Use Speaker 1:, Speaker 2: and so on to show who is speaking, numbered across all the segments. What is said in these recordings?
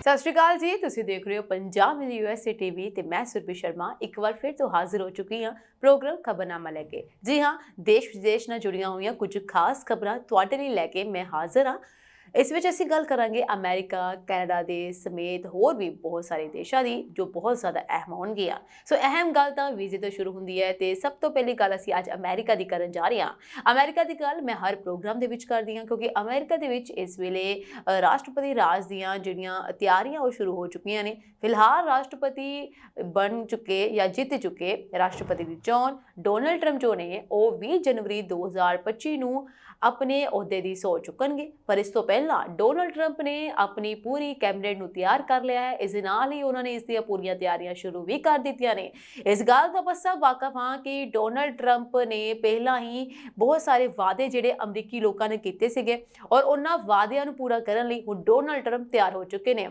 Speaker 1: ਸਤਿ ਸ਼੍ਰੀ ਅਕਾਲ ਜੀ। ਤੁਸੀਂ ਦੇਖ ਰਹੇ ਹੋ ਪੰਜਾਬ ਨਿਊਜ਼ USA ਟੀਵੀ ਤੇ ਮੈਂ ਸੁਰਭੀ ਸ਼ਰਮਾ ਇੱਕ ਵਾਰ ਫਿਰ ਤੋਂ ਹਾਜ਼ਰ ਹੋ ਚੁੱਕੀ ਹਾਂ ਪ੍ਰੋਗਰਾਮ ਖਬਰਨਾਮਾ ਲੈ ਕੇ। ਜੀ ਹਾਂ, ਦੇਸ਼ ਵਿਦੇਸ਼ ਨਾਲ ਜੁੜੀਆਂ ਹੋਈਆਂ ਕੁਝ ਖਾਸ ਖਬਰਾਂ ਤੁਹਾਡੇ ਲਈ ਲੈ ਕੇ ਮੈਂ ਹਾਜ਼ਰ ਹਾਂ। ਇਸ ਵਿੱਚ ਅਸੀਂ ਗੱਲ ਕਰਾਂਗੇ ਅਮਰੀਕਾ, ਕੈਨੇਡਾ ਦੇ ਸਮੇਤ ਹੋਰ ਵੀ ਬਹੁਤ ਸਾਰੇ ਦੇਸ਼ਾਂ ਦੀ ਜੋ ਬਹੁਤ ਜ਼ਿਆਦਾ ਅਹਿਮ ਹੋਣਗੀਆਂ। ਸੋ ਅਹਿਮ ਗੱਲ ਤਾਂ ਵੀਜ਼ੇ ਤੋਂ ਸ਼ੁਰੂ ਹੁੰਦੀ ਹੈ ਤੇ ਸਭ ਤੋਂ ਪਹਿਲੀ ਗੱਲ ਅਸੀਂ ਅੱਜ ਅਮਰੀਕਾ ਦੀ ਕਰਨ ਜਾ ਰਹੇ ਹਾਂ। ਅਮਰੀਕਾ ਦੀ ਗੱਲ ਮੈਂ ਹਰ ਪ੍ਰੋਗਰਾਮ ਦੇ ਵਿੱਚ ਕਰਦੀ ਹਾਂ ਕਿਉਂਕਿ ਅਮਰੀਕਾ ਦੇ ਵਿੱਚ ਇਸ ਵੇਲੇ ਰਾਸ਼ਟਰਪਤੀ ਰਾਜ ਦੀਆਂ ਜਿਹੜੀਆਂ ਤਿਆਰੀਆਂ ਉਹ ਸ਼ੁਰੂ ਹੋ ਚੁੱਕੀਆਂ ਨੇ। ਫਿਲਹਾਲ ਰਾਸ਼ਟਰਪਤੀ ਬਣ ਚੁੱਕੇ ਜਾਂ ਜਿੱਤ ਚੁੱਕੇ ਰਾਸ਼ਟਰਪਤੀ ਦੀ ਚੋਣ ਡੋਨਲਡ ਟਰੰਪ ਜੋ ਨੇ ਉਹ 20 ਜਨਵਰੀ 2025 ਨੂੰ ਆਪਣੇ ਅਹੁਦੇ ਦੀ ਸਹੁੰ ਚੁੱਕਣਗੇ। ਪਰ ਇਸ ਤੋਂ ਪਹਿਲਾਂ ਡੋਨਲਡ ਟਰੰਪ ਨੇ ਆਪਣੀ ਪੂਰੀ ਕੈਬਨਿਟ ਨੂੰ ਤਿਆਰ ਕਰ ਲਿਆ ਹੈ। ਇਸ ਦੇ ਨਾਲ ਹੀ ਉਹਨਾਂ ਨੇ ਇਸ ਦੀਆਂ ਪੂਰੀਆਂ ਤਿਆਰੀਆਂ ਸ਼ੁਰੂ ਵੀ ਕਰ ਦਿੱਤੀਆਂ ਨੇ। ਇਸ ਗੱਲ ਤੋਂ ਆਪਾਂ ਸਭ ਵਾਕਫ ਹਾਂ ਕਿ ਡੋਨਲਡ ਟਰੰਪ ਨੇ ਪਹਿਲਾਂ ਹੀ ਬਹੁਤ ਸਾਰੇ ਵਾਅਦੇ ਜਿਹੜੇ ਅਮਰੀਕੀ ਲੋਕਾਂ ਨੇ ਕੀਤੇ ਸੀਗੇ ਔਰ ਉਹਨਾਂ ਵਾਅਦਿਆਂ ਨੂੰ ਪੂਰਾ ਕਰਨ ਲਈ ਹੁਣ ਡੋਨਲਡ ਟਰੰਪ ਤਿਆਰ ਹੋ ਚੁੱਕੇ ਨੇ।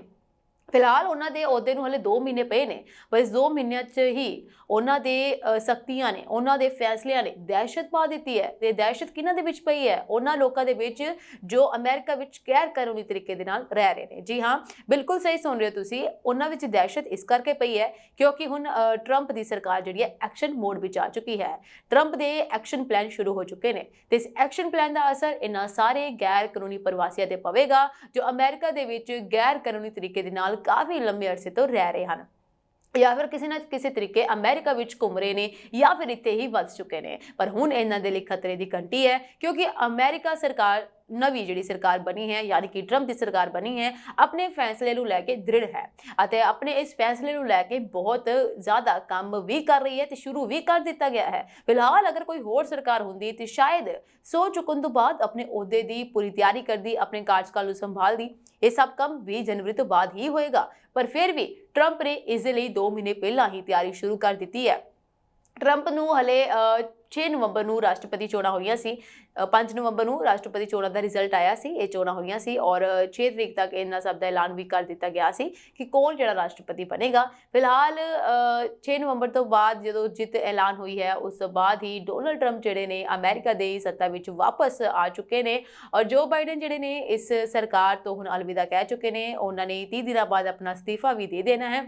Speaker 1: ਫਿਲਹਾਲ ਉਹਨਾਂ ਦੇ ਅਹੁਦੇ ਨੂੰ ਹਲੇ 2 ਮਹੀਨੇ ਪਏ ਨੇ, ਪਰ ਇਸ 2 ਮਹੀਨਿਆਂ 'ਚ ਹੀ ਉਹਨਾਂ ਦੇ ਸਖਤੀਆਂ ਨੇ, ਉਹਨਾਂ ਦੇ ਫੈਸਲਿਆਂ ਨੇ ਦਹਿਸ਼ਤ ਪਾ ਦਿੱਤੀ ਹੈ। ਤੇ ਦਹਿਸ਼ਤ ਕਿਹਨਾਂ ਦੇ ਵਿੱਚ ਪਈ ਹੈ? ਉਹਨਾਂ ਲੋਕਾਂ ਦੇ ਵਿੱਚ ਜੋ ਅਮਰੀਕਾ ਵਿੱਚ ਗੈਰ ਕਾਨੂੰਨੀ ਤਰੀਕੇ ਦੇ ਨਾਲ ਰਹਿ ਰਹੇ ਨੇ। ਜੀ ਹਾਂ, ਬਿਲਕੁਲ ਸਹੀ ਸੁਣ ਰਹੇ ਹੋ ਤੁਸੀਂ। ਉਹਨਾਂ ਵਿੱਚ ਦਹਿਸ਼ਤ ਇਸ ਕਰਕੇ ਪਈ ਹੈ ਕਿਉਂਕਿ ਹੁਣ ਟਰੰਪ ਦੀ ਸਰਕਾਰ ਜਿਹੜੀ ਹੈ ਐਕਸ਼ਨ ਮੋਡ ਵਿੱਚ ਆ ਚੁੱਕੀ ਹੈ। ਟਰੰਪ ਦੇ ਐਕਸ਼ਨ ਪਲਾਨ ਸ਼ੁਰੂ ਹੋ ਚੁੱਕੇ ਨੇ ਤੇ ਇਸ ਐਕਸ਼ਨ ਪਲਾਨ ਦਾ ਅਸਰ ਇਹਨਾਂ ਸਾਰੇ ਗੈਰ ਕਾਨੂੰਨੀ ਪ੍ਰਵਾਸੀਆਂ ਤੇ ਪਵੇਗਾ ਜੋ ਅਮਰੀਕਾ ਦੇ ਵਿੱਚ ਗੈਰ ਕਾਨੂੰਨੀ ਤਰੀਕੇ ਦੇ ਨਾਲ ਕਾਫੀ ਲੰਬੇ ਅਰਸੇ ਤੋਂ ਰਹਿ ਰਹੇ ਹਨ ਜਾਂ ਫਿਰ ਕਿਸੇ ਨਾ ਕਿਸੇ ਤਰੀਕੇ ਅਮਰੀਕਾ ਵਿੱਚ ਘੁੰਮ ਰਹੇ ਨੇ ਜਾਂ ਫਿਰ ਇੱਥੇ ਹੀ ਵਸ ਚੁੱਕੇ ਨੇ। ਪਰ ਹੁਣ ਇਹਨਾਂ ਦੇ ਲਈ ਖਤਰੇ ਦੀ ਘੰਟੀ ਹੈ ਕਿਉਂਕਿ ਅਮਰੀਕਾ ਸਰਕਾਰ ਨਵੀਂ ਜਿਹੜੀ ਸਰਕਾਰ ਬਣੀ ਹੈ ਯਾਨੀ ਕਿ ਟਰੰਪ ਦੀ ਸਰਕਾਰ ਬਣੀ ਹੈ ਆਪਣੇ ਫੈਸਲੇ ਨੂੰ ਲੈ ਕੇ ਦ੍ਰਿੜ ਹੈ ਅਤੇ ਆਪਣੇ ਇਸ ਫੈਸਲੇ ਨੂੰ ਲੈ ਕੇ ਬਹੁਤ ਜ਼ਿਆਦਾ ਕੰਮ ਵੀ ਕਰ ਰਹੀ ਹੈ ਤੇ ਸ਼ੁਰੂ ਵੀ ਕਰ ਦਿੱਤਾ ਗਿਆ ਹੈ। ਫਿਲਹਾਲ ਅਗਰ ਕੋਈ ਹੋਰ ਸਰਕਾਰ ਹੁੰਦੀ ਤੇ ਸ਼ਾਇਦ ਸਹੁੰ ਚੁੱਕਣ ਤੋਂ ਬਾਅਦ ਆਪਣੇ ਅਹੁਦੇ ਦੀ ਪੂਰੀ ਤਿਆਰੀ ਕਰਦੀ, ਆਪਣੇ ਕਾਰਜਕਾਲ ਨੂੰ ਸੰਭਾਲਦੀ। ਇਹ ਸਭ ਕੰਮ 20 ਜਨਵਰੀ ਤੋਂ ਬਾਅਦ ਹੀ ਹੋਏਗਾ, ਪਰ ਫਿਰ ਵੀ ਟਰੰਪ ਨੇ ਇਸ ਦੇ ਲਈ 2 ਮਹੀਨੇ ਪਹਿਲਾਂ ਹੀ ਤਿਆਰੀ ਸ਼ੁਰੂ ਕਰ ਦਿੱਤੀ ਹੈ। ਟਰੰਪ ਨੂੰ ਹਲੇ 6 ਨਵੰਬਰ ਨੂੰ ਰਾਸ਼ਟਰਪਤੀ ਚੋਣਾਂ ਹੋਈਆਂ ਸੀ। 5 ਨਵੰਬਰ ਨੂੰ ਰਾਸ਼ਟਰਪਤੀ ਚੋਣਾਂ ਦਾ ਰਿਜ਼ਲਟ ਆਇਆ ਸੀ। ਇਹ ਚੋਣਾਂ ਹੋਈਆਂ ਸੀ ਔਰ 6 ਤਰੀਕ ਤੱਕ ਇਹਨਾਂ ਸਭ ਦਾ ਐਲਾਨ ਵੀ ਕਰ ਦਿੱਤਾ ਗਿਆ ਸੀ ਕਿ ਕੌਣ ਜਿਹੜਾ ਰਾਸ਼ਟਰਪਤੀ ਬਣੇਗਾ। ਫਿਲਹਾਲ 6 ਨਵੰਬਰ ਤੋਂ ਬਾਅਦ ਜਦੋਂ ਜਿੱਤ ਐਲਾਨ ਹੋਈ ਹੈ ਉਸ ਤੋਂ ਬਾਅਦ ਹੀ ਡੋਨਲਡ ਟਰੰਪ ਜਿਹੜੇ ਨੇ ਅਮਰੀਕਾ ਦੇ ਸੱਤਾ ਵਿੱਚ ਵਾਪਸ ਆ ਚੁੱਕੇ ਨੇ ਔਰ ਜੋ ਬਾਈਡਨ ਜਿਹੜੇ ਨੇ ਇਸ ਸਰਕਾਰ ਤੋਂ ਹੁਣ ਅਲਵਿਦਾ ਕਹਿ ਚੁੱਕੇ ਨੇ। ਉਹਨਾਂ ਨੇ 30 ਦਿਨਾਂ ਬਾਅਦ ਆਪਣਾ ਅਸਤੀਫਾ ਵੀ ਦੇ ਦੇਣਾ ਹੈ।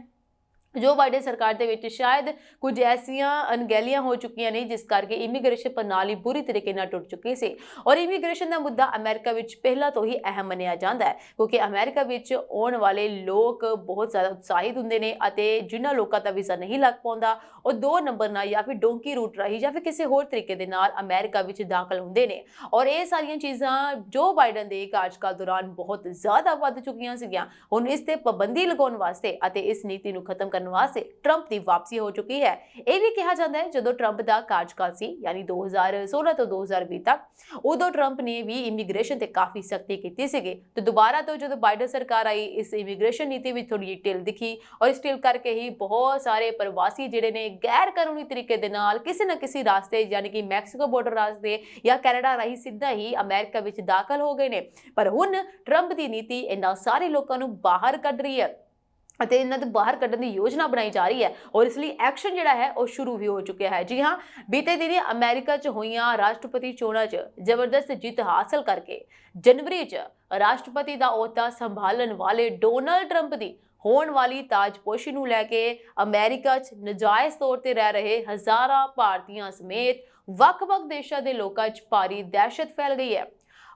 Speaker 1: ਜੋ ਬਾਈਡਨ ਸਰਕਾਰ ਦੇ ਵਿੱਚ ਸ਼ਾਇਦ ਕੁਝ ਐਸੀਆਂ ਅਣਗਹਿਲੀਆਂ ਹੋ ਚੁੱਕੀਆਂ ਨੇ ਜਿਸ ਕਰਕੇ ਇਮੀਗ੍ਰੇਸ਼ਨ ਪ੍ਰਣਾਲੀ ਬੁਰੀ ਤਰੀਕੇ ਨਾਲ ਟੁੱਟ ਚੁੱਕੀ ਸੀ ਔਰ ਇਮੀਗ੍ਰੇਸ਼ਨ ਦਾ ਮੁੱਦਾ ਅਮਰੀਕਾ ਵਿੱਚ ਪਹਿਲਾਂ ਤੋਂ ਹੀ ਅਹਿਮ ਮੰਨਿਆ ਜਾਂਦਾ ਹੈ ਕਿਉਂਕਿ ਅਮਰੀਕਾ ਵਿੱਚ ਆਉਣ ਵਾਲੇ ਲੋਕ ਬਹੁਤ ਜ਼ਿਆਦਾ ਉਤਸ਼ਾਹਿਤ ਹੁੰਦੇ ਨੇ ਅਤੇ ਜਿਨ੍ਹਾਂ ਲੋਕਾਂ ਦਾ ਵੀਜ਼ਾ ਨਹੀਂ ਲੱਗ ਪਾਉਂਦਾ ਉਹ 2 ਨੰਬਰ ਨਾਲ ਜਾਂ ਫਿਰ ਡੋਂਕੀ ਰੂਟ ਰਾਹੀਂ ਜਾਂ ਫਿਰ ਕਿਸੇ ਹੋਰ ਤਰੀਕੇ ਦੇ ਨਾਲ ਅਮਰੀਕਾ ਵਿੱਚ ਦਾਖਲ ਹੁੰਦੇ ਨੇ ਔਰ ਇਹ ਸਾਰੀਆਂ ਚੀਜ਼ਾਂ ਜੋ ਬਾਈਡਨ ਦੇ ਕਾਰਜਕਾਲ ਦੌਰਾਨ ਬਹੁਤ ਜ਼ਿਆਦਾ ਵੱਧ ਚੁੱਕੀਆਂ ਸੀਗੀਆਂ। ਹੁਣ ਇਸ ਤੇ ਪਾਬੰਦੀ ਲਗਾਉਣ ਵਾਸਤੇ ਅਤੇ ਇਸ ਨੀਤੀ ਨੂੰ ਖਤਮ ਕਰਨ ਵਾਸਤੇ ਟਰੰਪ ਦੀ ਵਾਪਸੀ ਹੋ ਚੁੱਕੀ ਹੈ। ਇਹ ਵੀ ਕਿਹਾ ਜਾਂਦਾ ਹੈ ਜਦੋਂ ਟਰੰਪ ਦਾ ਕਾਰਜਕਾਲ ਸੀ ਯਾਨੀ 2016 ਤੋਂ 2020 ਤੱਕ ਉਦੋਂ ਟਰੰਪ ਨੇ ਵੀ ਇਮੀਗ੍ਰੇਸ਼ਨ ਤੇ ਕਾਫੀ ਸਖਤੀ ਕੀਤੀ ਸੀਗੀ ਤੇ ਦੁਬਾਰਾ ਤੋਂ ਜਦੋਂ ਬਾਈਡਨ ਸਰਕਾਰ ਆਈ ਇਸ ਇਮੀਗ੍ਰੇਸ਼ਨ ਨੀਤੀ ਵਿੱਚ ਥੋੜੀ ਜਿਹੀ ਢਿੱਲ ਦਿਖੀ ਔਰ ਇਸ ਢਿੱਲ ਕਰਕੇ ਹੀ ਬਹੁਤ ਸਾਰੇ ਪ੍ਰਵਾਸੀ ਜਿਹੜੇ ਨੇ ਗੈਰ ਕਾਨੂੰਨੀ ਤਰੀਕੇ ਦੇ ਨਾਲ ਕਿਸੇ ਨਾ ਕਿਸੇ ਰਾਸਤੇ ਯਾਨੀ ਕਿ ਮੈਕਸੀਕੋ ਬਾਰਡਰ ਰਾਸਤੇ ਜਾਂ ਕੈਨੇਡਾ ਰਾਹੀਂ ਸਿੱਧਾ ਹੀ ਅਮਰੀਕਾ ਵਿੱਚ ਦਾਖਲ ਹੋ ਗਏ ਨੇ। ਪਰ ਹੁਣ ਟਰੰਪ ਦੀ ਨੀਤੀ ਇਹਨਾਂ ਸਾਰੇ ਲੋਕਾਂ ਨੂੰ ਬਾਹਰ ਕੱਢ ਰਹੀ ਹੈ ਅਤੇ ਇਹਨਾਂ ਨੂੰ ਬਾਹਰ ਕੱਢਣ ਦੀ ਯੋਜਨਾ ਬਣਾਈ ਜਾ ਰਹੀ ਹੈ ਔਰ ਇਸ ਲਈ ਐਕਸ਼ਨ ਜਿਹੜਾ ਹੈ ਉਹ ਸ਼ੁਰੂ ਵੀ ਹੋ ਚੁੱਕਿਆ ਹੈ। ਜੀ ਹਾਂ, ਬੀਤੇ ਦਿਨੀ ਅਮਰੀਕਾ 'ਚ ਹੋਈਆਂ ਰਾਸ਼ਟਰਪਤੀ ਚੋਣਾਂ 'ਚ ਜ਼ਬਰਦਸਤ ਜਿੱਤ ਹਾਸਲ ਕਰਕੇ ਜਨਵਰੀ 'ਚ ਰਾਸ਼ਟਰਪਤੀ ਦਾ ਅਹੁਦਾ ਸੰਭਾਲਣ ਵਾਲੇ ਡੋਨਲਡ ਟਰੰਪ ਦੀ ਹੋਣ ਵਾਲੀ ਤਾਜਪੋਸ਼ੀ ਨੂੰ ਲੈ ਕੇ ਅਮਰੀਕਾ 'ਚ ਨਜਾਇਜ਼ ਤੌਰ ਤੇ ਰਹਿ ਰਹੇ ਹਜ਼ਾਰਾਂ ਭਾਰਤੀਆਂ ਸਮੇਤ ਵੱਖ-ਵੱਖ ਦੇਸ਼ਾਂ ਦੇ ਲੋਕਾਂ 'ਚ ਭਾਰੀ ਦਹਿਸ਼ਤ ਫੈਲ ਗਈ ਹੈ।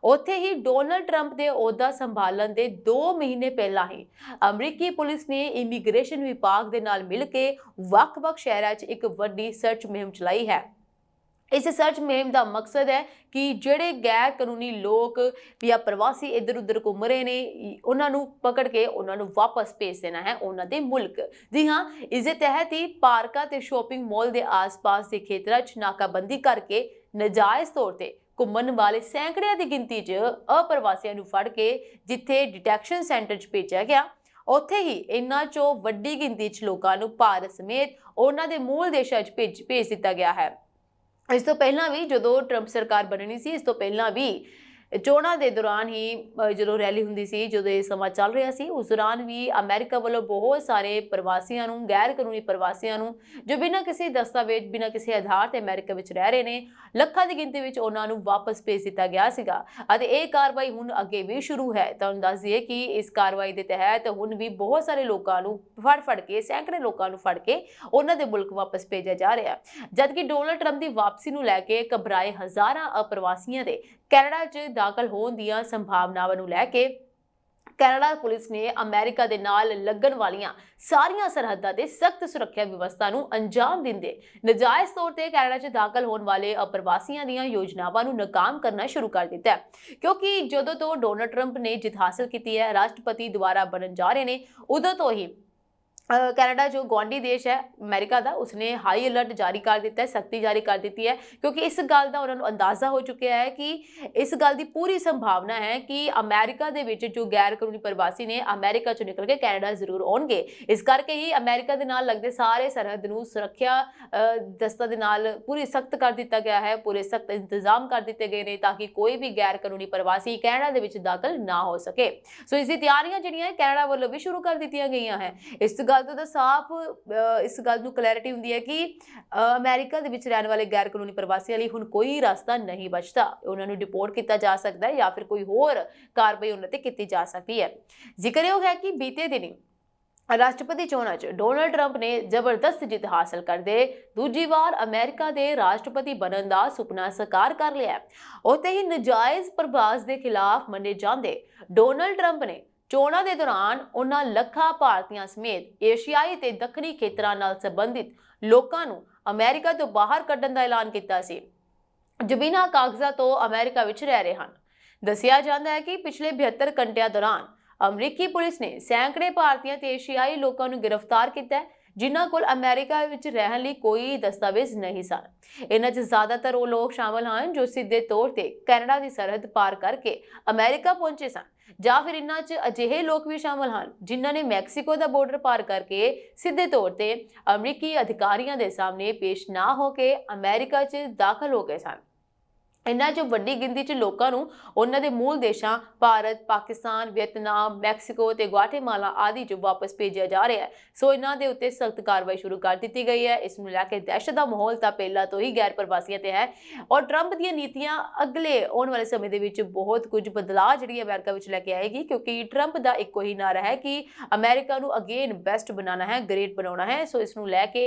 Speaker 1: ਉੱਥੇ ਹੀ ਡੋਨਲਡ ਟਰੰਪ ਦੇ ਅਹੁਦਾ ਸੰਭਾਲਣ ਦੇ 2 ਮਹੀਨੇ ਪਹਿਲਾਂ ਹੀ ਅਮਰੀਕੀ ਪੁਲਿਸ ਨੇ ਇਮੀਗ੍ਰੇਸ਼ਨ ਵਿਭਾਗ ਦੇ ਨਾਲ ਮਿਲ ਕੇ ਵੱਖ-ਵੱਖ ਸ਼ਹਿਰਾਂ 'ਚ ਇੱਕ ਵੱਡੀ ਸਰਚ ਮੁਹਿੰਮ ਚਲਾਈ ਹੈ। ਇਸ ਸਰਚ ਮੁਹਿੰਮ ਦਾ ਮਕਸਦ ਹੈ ਕਿ ਜਿਹੜੇ ਗੈਰ ਕਾਨੂੰਨੀ ਲੋਕ ਜਾਂ ਪ੍ਰਵਾਸੀ ਇੱਧਰ ਉੱਧਰ ਘੁੰਮ ਰਹੇ ਨੇ ਉਹਨਾਂ ਨੂੰ ਪਕੜ ਕੇ ਉਹਨਾਂ ਨੂੰ ਵਾਪਸ ਭੇਜ ਦੇਣਾ ਹੈ ਉਹਨਾਂ ਦੇ ਮੁਲਕ। ਜੀ ਹਾਂ, ਇਸ ਦੇ ਤਹਿਤ ਹੀ ਪਾਰਕਾਂ ਤੇ ਸ਼ਾਪਿੰਗ ਮਾਲ ਦੇ ਆਸ-ਪਾਸ ਦੇ ਖੇਤਰਾਂ 'ਚ ਨਾਕਾਬੰਦੀ ਕਰਕੇ ਨਜਾਇਜ਼ ਤੌਰ ਤੇ ਘੁੰਮਣ ਵਾਲੇ ਸੈਂਕੜਿਆਂ ਦੀ ਗਿਣਤੀ 'ਚ ਅਪ੍ਰਵਾਸੀਆਂ ਨੂੰ ਫੜ ਕੇ ਜਿੱਥੇ ਡਿਟੈਕਸ਼ਨ ਸੈਂਟਰ 'ਚ ਭੇਜਿਆ ਗਿਆ ਉੱਥੇ ਹੀ ਇਹਨਾਂ 'ਚੋਂ ਵੱਡੀ ਗਿਣਤੀ 'ਚ ਲੋਕਾਂ ਨੂੰ ਭਾਰਤ ਸਮੇਤ ਉਹਨਾਂ ਦੇ ਮੂਲ ਦੇਸ਼ਾਂ 'ਚ ਭੇਜ ਦਿੱਤਾ ਗਿਆ ਹੈ। ਇਸ ਤੋਂ ਪਹਿਲਾਂ ਵੀ ਜਦੋਂ ਟਰੰਪ ਸਰਕਾਰ ਬਣਨੀ ਸੀ ਇਸ ਤੋਂ ਪਹਿਲਾਂ ਵੀ ਚੋਣਾਂ ਦੇ ਦੌਰਾਨ ਹੀ ਜਦੋਂ ਰੈਲੀ ਹੁੰਦੀ ਸੀ, ਜਦੋਂ ਇਹ ਸਮਾਂ ਚੱਲ ਰਿਹਾ ਸੀ, ਉਸ ਦੌਰਾਨ ਵੀ ਅਮਰੀਕਾ ਵੱਲੋਂ ਬਹੁਤ ਸਾਰੇ ਪ੍ਰਵਾਸੀਆਂ ਨੂੰ, ਗੈਰ ਕਾਨੂੰਨੀ ਪ੍ਰਵਾਸੀਆਂ ਨੂੰ, ਜੋ ਬਿਨਾਂ ਕਿਸੇ ਦਸਤਾਵੇਜ਼, ਬਿਨਾਂ ਕਿਸੇ ਆਧਾਰ ਤੇ ਅਮਰੀਕਾ ਵਿੱਚ ਰਹਿ ਰਹੇ ਨੇ, ਲੱਖਾਂ ਦੀ ਗਿਣਤੀ ਵਿੱਚ ਉਹਨਾਂ ਨੂੰ ਵਾਪਸ ਭੇਜ ਦਿੱਤਾ ਗਿਆ ਸੀਗਾ। ਅਤੇ ਇਹ ਕਾਰਵਾਈ ਹੁਣ ਅੱਗੇ ਵੀ ਸ਼ੁਰੂ ਹੈ। ਤੁਹਾਨੂੰ ਦੱਸ ਦਈਏ ਕਿ ਇਸ ਕਾਰਵਾਈ ਦੇ ਤਹਿਤ ਹੁਣ ਵੀ ਬਹੁਤ ਸਾਰੇ ਲੋਕਾਂ ਨੂੰ ਫੜ ਕੇ, ਸੈਂਕੜੇ ਲੋਕਾਂ ਨੂੰ ਫੜ ਕੇ ਉਹਨਾਂ ਦੇ ਮੁਲਕ ਵਾਪਸ ਭੇਜਿਆ ਜਾ ਰਿਹਾ ਹੈ। ਜਦਕਿ ਡੋਨਾਲਡ ਟਰੰਪ ਦੀ ਵਾਪਸੀ ਨੂੰ ਲੈ ਕੇ ਘਬਰਾਏ ਹਜ਼ਾਰਾਂ ਅਪ੍ਰਵਾਸੀਆਂ ਦੇ ਕੈਨੇਡਾ 'ਚ ਦਾਖਲ ਹੋਣ ਦੀਆਂ ਸੰਭਾਵਨਾਵਾਂ ਨੂੰ ਲੈ ਕੇ ਕੈਨੇਡਾ ਪੁਲਿਸ ਨੇ ਅਮਰੀਕਾ ਦੇ ਨਾਲ ਲੱਗਣ ਵਾਲੀਆਂ ਸਾਰੀਆਂ ਸਰਹੱਦਾਂ ਤੇ ਸਖਤ ਸੁਰੱਖਿਆ ਵਿਵਸਥਾ ਨੂੰ ਅੰਜਾਮ ਦਿੰਦੇ ਨਜਾਇਜ਼ ਤੌਰ ਤੇ ਕੈਨੇਡਾ 'ਚ ਦਾਖਲ ਹੋਣ ਵਾਲੇ ਅਪ੍ਰਵਾਸੀਆਂ ਦੀਆਂ ਯੋਜਨਾਵਾਂ ਨੂੰ ਨਾਕਾਮ ਕਰਨਾ ਸ਼ੁਰੂ ਕਰ ਦਿੱਤਾ ਹੈ। ਕਿਉਂਕਿ ਜਦੋਂ ਤੋਂ ਡੋਨਾਲਡ ਟਰੰਪ ਨੇ ਜਿੱਤ ਹਾਸਲ ਕੀਤੀ ਹੈ, ਰਾਸ਼ਟਰਪਤੀ ਦੁਆਰਾ ਬਣਨ ਜਾ ਰਹੇ ਨੇ, ਉਦੋਂ ਤੋਂ ਹੀ ਕੈਨੇਡਾ ਜੋ ਗੁਆਂਢੀ ਦੇਸ਼ ਹੈ ਅਮਰੀਕਾ ਦਾ, ਉਸਨੇ ਹਾਈ ਅਲਰਟ ਜਾਰੀ ਕਰ ਦਿੱਤਾ ਹੈ, ਸਖਤੀ ਜਾਰੀ ਕਰ ਦਿੱਤੀ ਹੈ। ਕਿਉਂਕਿ ਇਸ ਗੱਲ ਦਾ ਉਹਨਾਂ ਨੂੰ ਅੰਦਾਜ਼ਾ ਹੋ ਚੁੱਕਿਆ ਹੈ ਕਿ ਇਸ ਗੱਲ ਦੀ ਪੂਰੀ ਸੰਭਾਵਨਾ ਹੈ ਕਿ ਅਮਰੀਕਾ ਦੇ ਵਿੱਚ ਜੋ ਗੈਰ ਕਾਨੂੰਨੀ ਪ੍ਰਵਾਸੀ ਨੇ ਅਮਰੀਕਾ ਚੋਂ ਨਿਕਲ ਕੇ ਕੈਨੇਡਾ ਜ਼ਰੂਰ ਆਉਣਗੇ। ਇਸ ਕਰਕੇ ਹੀ ਅਮਰੀਕਾ ਦੇ ਨਾਲ ਲੱਗਦੇ ਸਾਰੇ ਸਰਹੱਦ ਨੂੰ ਸੁਰੱਖਿਆ ਦਸਤਾਂ ਦੇ ਨਾਲ ਪੂਰੀ ਸਖਤ ਕਰ ਦਿੱਤਾ ਗਿਆ ਹੈ, ਪੂਰੇ ਸਖਤ ਇੰਤਜ਼ਾਮ ਕਰ ਦਿੱਤੇ ਗਏ ਨੇ ਤਾਂ ਕਿ ਕੋਈ ਵੀ ਗੈਰ ਕਾਨੂੰਨੀ ਪ੍ਰਵਾਸੀ ਕੈਨੇਡਾ ਦੇ ਵਿੱਚ ਦਾਖਲ ਨਾ ਹੋ ਸਕੇ। ਸੋ ਇਸ ਦੀ ਤਿਆਰੀਆਂ ਜਿਹੜੀਆਂ ਕੈਨੇਡਾ ਵੱਲੋਂ ਵੀ ਸ਼ੁਰੂ ਕਰ ਦਿੱਤੀਆਂ ਗਈਆਂ ਹੈ। ਇਸ ਗੱਲ ਤੋਂ ਤਾਂ ਸਾਫ਼ ਇਸ ਗੱਲ ਨੂੰ ਕਲੈਰਿਟੀ ਹੁੰਦੀ ਹੈ ਕਿ ਅਮਰੀਕਾ ਦੇ ਵਿੱਚ ਰਹਿਣ ਵਾਲੇ ਗੈਰ ਕਾਨੂੰਨੀ ਪ੍ਰਵਾਸੀਆਂ ਲਈ ਹੁਣ ਕੋਈ ਰਸਤਾ ਨਹੀਂ ਬਚਦਾ। ਉਹਨਾਂ ਨੂੰ ਡਿਪੋਰਟ ਕੀਤਾ ਜਾ ਸਕਦਾ ਹੈ ਜਾਂ ਫਿਰ ਕੋਈ ਹੋਰ ਕਾਰਵਾਈ ਉਹਨਾਂ ਤੇ ਕੀਤੀ ਜਾ ਸਕਦੀ ਹੈ। ਜ਼ਿਕਰਯੋਗ ਹੈ ਕਿ ਬੀਤੇ ਦਿਨੀ ਰਾਸ਼ਟਰਪਤੀ ਚੋਣਾਂ 'ਚ ਡੋਨਾਲਡ ਟਰੰਪ ਨੇ ਜ਼ਬਰਦਸਤ ਜਿੱਤ ਹਾਸਲ ਕਰਦੇ ਦੂਜੀ ਵਾਰ ਅਮਰੀਕਾ ਦੇ ਰਾਸ਼ਟਰਪਤੀ ਬਣਨ ਦਾ ਸੁਪਨਾ ਸਾਕਾਰ ਕਰ ਲਿਆ। ਉੱਥੇ ਹੀ ਨਜਾਇਜ਼ ਪ੍ਰਵਾਸ ਦੇ ਖਿਲਾਫ ਮੰਨੇ ਜਾਂਦੇ ਡੋਨਾਲਡ ਟਰੰਪ ਨੇ ਚੋਣਾਂ ਦੇ ਦੌਰਾਨ ਉਹਨਾਂ ਲੱਖਾਂ ਭਾਰਤੀਆਂ ਸਮੇਤ ਏਸ਼ੀਆਈ ਤੇ ਦੱਖਣੀ ਖੇਤਰਾਂ ਨਾਲ ਸੰਬੰਧਿਤ ਲੋਕਾਂ ਨੂੰ ਅਮਰੀਕਾ ਤੋਂ ਬਾਹਰ ਕੱਢਣ ਦਾ ਐਲਾਨ ਕੀਤਾ ਸੀ, ਜੋ ਬਿਨਾਂ ਕਾਗਜ਼ਾਂ ਤੋਂ ਅਮਰੀਕਾ ਵਿੱਚ ਰਹਿ ਰਹੇ ਹਨ। ਦੱਸਿਆ ਜਾਂਦਾ ਹੈ ਕਿ ਪਿਛਲੇ 72 ਘੰਟਿਆਂ ਦੌਰਾਨ ਅਮਰੀਕੀ ਪੁਲਿਸ ਨੇ ਸੈਂਕੜੇ ਭਾਰਤੀਆਂ ਤੇ ਏਸ਼ੀਆਈ ਲੋਕਾਂ ਨੂੰ ਗ੍ਰਿਫਤਾਰ ਕੀਤਾ ਹੈ, ਜਿਨ੍ਹਾਂ ਕੋਲ ਅਮਰੀਕਾ ਵਿੱਚ ਰਹਿਣ ਲਈ ਕੋਈ ਦਸਤਾਵੇਜ਼ ਨਹੀਂ ਸਨ। ਇਹਨਾਂ 'ਚ ਜ਼ਿਆਦਾਤਰ ਉਹ ਲੋਕ ਸ਼ਾਮਲ ਹਨ ਜੋ ਸਿੱਧੇ ਤੌਰ ਤੇ ਕੈਨੇਡਾ ਦੀ ਸਰਹੱਦ ਪਾਰ ਕਰਕੇ ਅਮਰੀਕਾ ਪਹੁੰਚੇ ਸਨ, ਜਾਂ ਫਿਰ ਇਹਨਾਂ 'ਚ ਅਜਿਹੇ ਲੋਕ ਵੀ ਸ਼ਾਮਲ ਹਨ ਜਿਨ੍ਹਾਂ ਨੇ ਮੈਕਸੀਕੋ ਦਾ ਬਾਰਡਰ ਪਾਰ ਕਰਕੇ ਸਿੱਧੇ ਤੌਰ ਤੇ ਅਮਰੀਕੀ ਅਧਿਕਾਰੀਆਂ ਦੇ ਸਾਹਮਣੇ ਪੇਸ਼ ਨਾ ਹੋ ਕੇ ਅਮਰੀਕਾ 'ਚ ਦਾਖਲ ਹੋ ਗਏ ਸਨ। ਇਹਨਾਂ 'ਚ ਵੱਡੀ ਗਿਣਤੀ 'ਚ ਲੋਕਾਂ ਨੂੰ ਉਹਨਾਂ ਦੇ ਮੂਲ ਦੇਸ਼ਾਂ ਭਾਰਤ, ਪਾਕਿਸਤਾਨ, ਵੀਅਤਨਾਮ, ਮੈਕਸੀਕੋ ਤੇ ਗੁਆਟੇਮਾਲਾ ਆਦਿ 'ਚ ਵਾਪਸ ਭੇਜਿਆ ਜਾ ਰਿਹਾ ਹੈ। ਸੋ ਇਹਨਾਂ ਦੇ ਉੱਤੇ ਸਖਤ ਕਾਰਵਾਈ ਸ਼ੁਰੂ ਕਰ ਦਿੱਤੀ ਗਈ ਹੈ। ਇਸ ਨੂੰ ਲੈ ਕੇ ਦਹਿਸ਼ਤ ਦਾ ਮਾਹੌਲ ਤਾਂ ਪਹਿਲਾਂ ਤੋਂ ਹੀ ਗੈਰ ਪ੍ਰਵਾਸੀਆਂ ਤੇ ਹੈ, ਔਰ ਟਰੰਪ ਦੀਆਂ ਨੀਤੀਆਂ ਅਗਲੇ ਆਉਣ ਵਾਲੇ ਸਮੇਂ ਦੇ ਵਿੱਚ ਬਹੁਤ ਕੁਝ ਬਦਲਾਅ ਜਿਹੜੀ ਅਮਰੀਕਾ ਵਿੱਚ ਲੈ ਕੇ ਆਏਗੀ, ਕਿਉਂਕਿ ਟਰੰਪ ਦਾ ਇੱਕੋ ਹੀ ਨਾਰਾ ਹੈ ਕਿ ਅਮਰੀਕਾ ਨੂੰ ਅਗੇਨ ਬੈਸਟ ਬਣਾਉਣਾ ਹੈ, ਗ੍ਰੇਟ ਬਣਾਉਣਾ ਹੈ। ਸੋ ਇਸ ਨੂੰ ਲੈ ਕੇ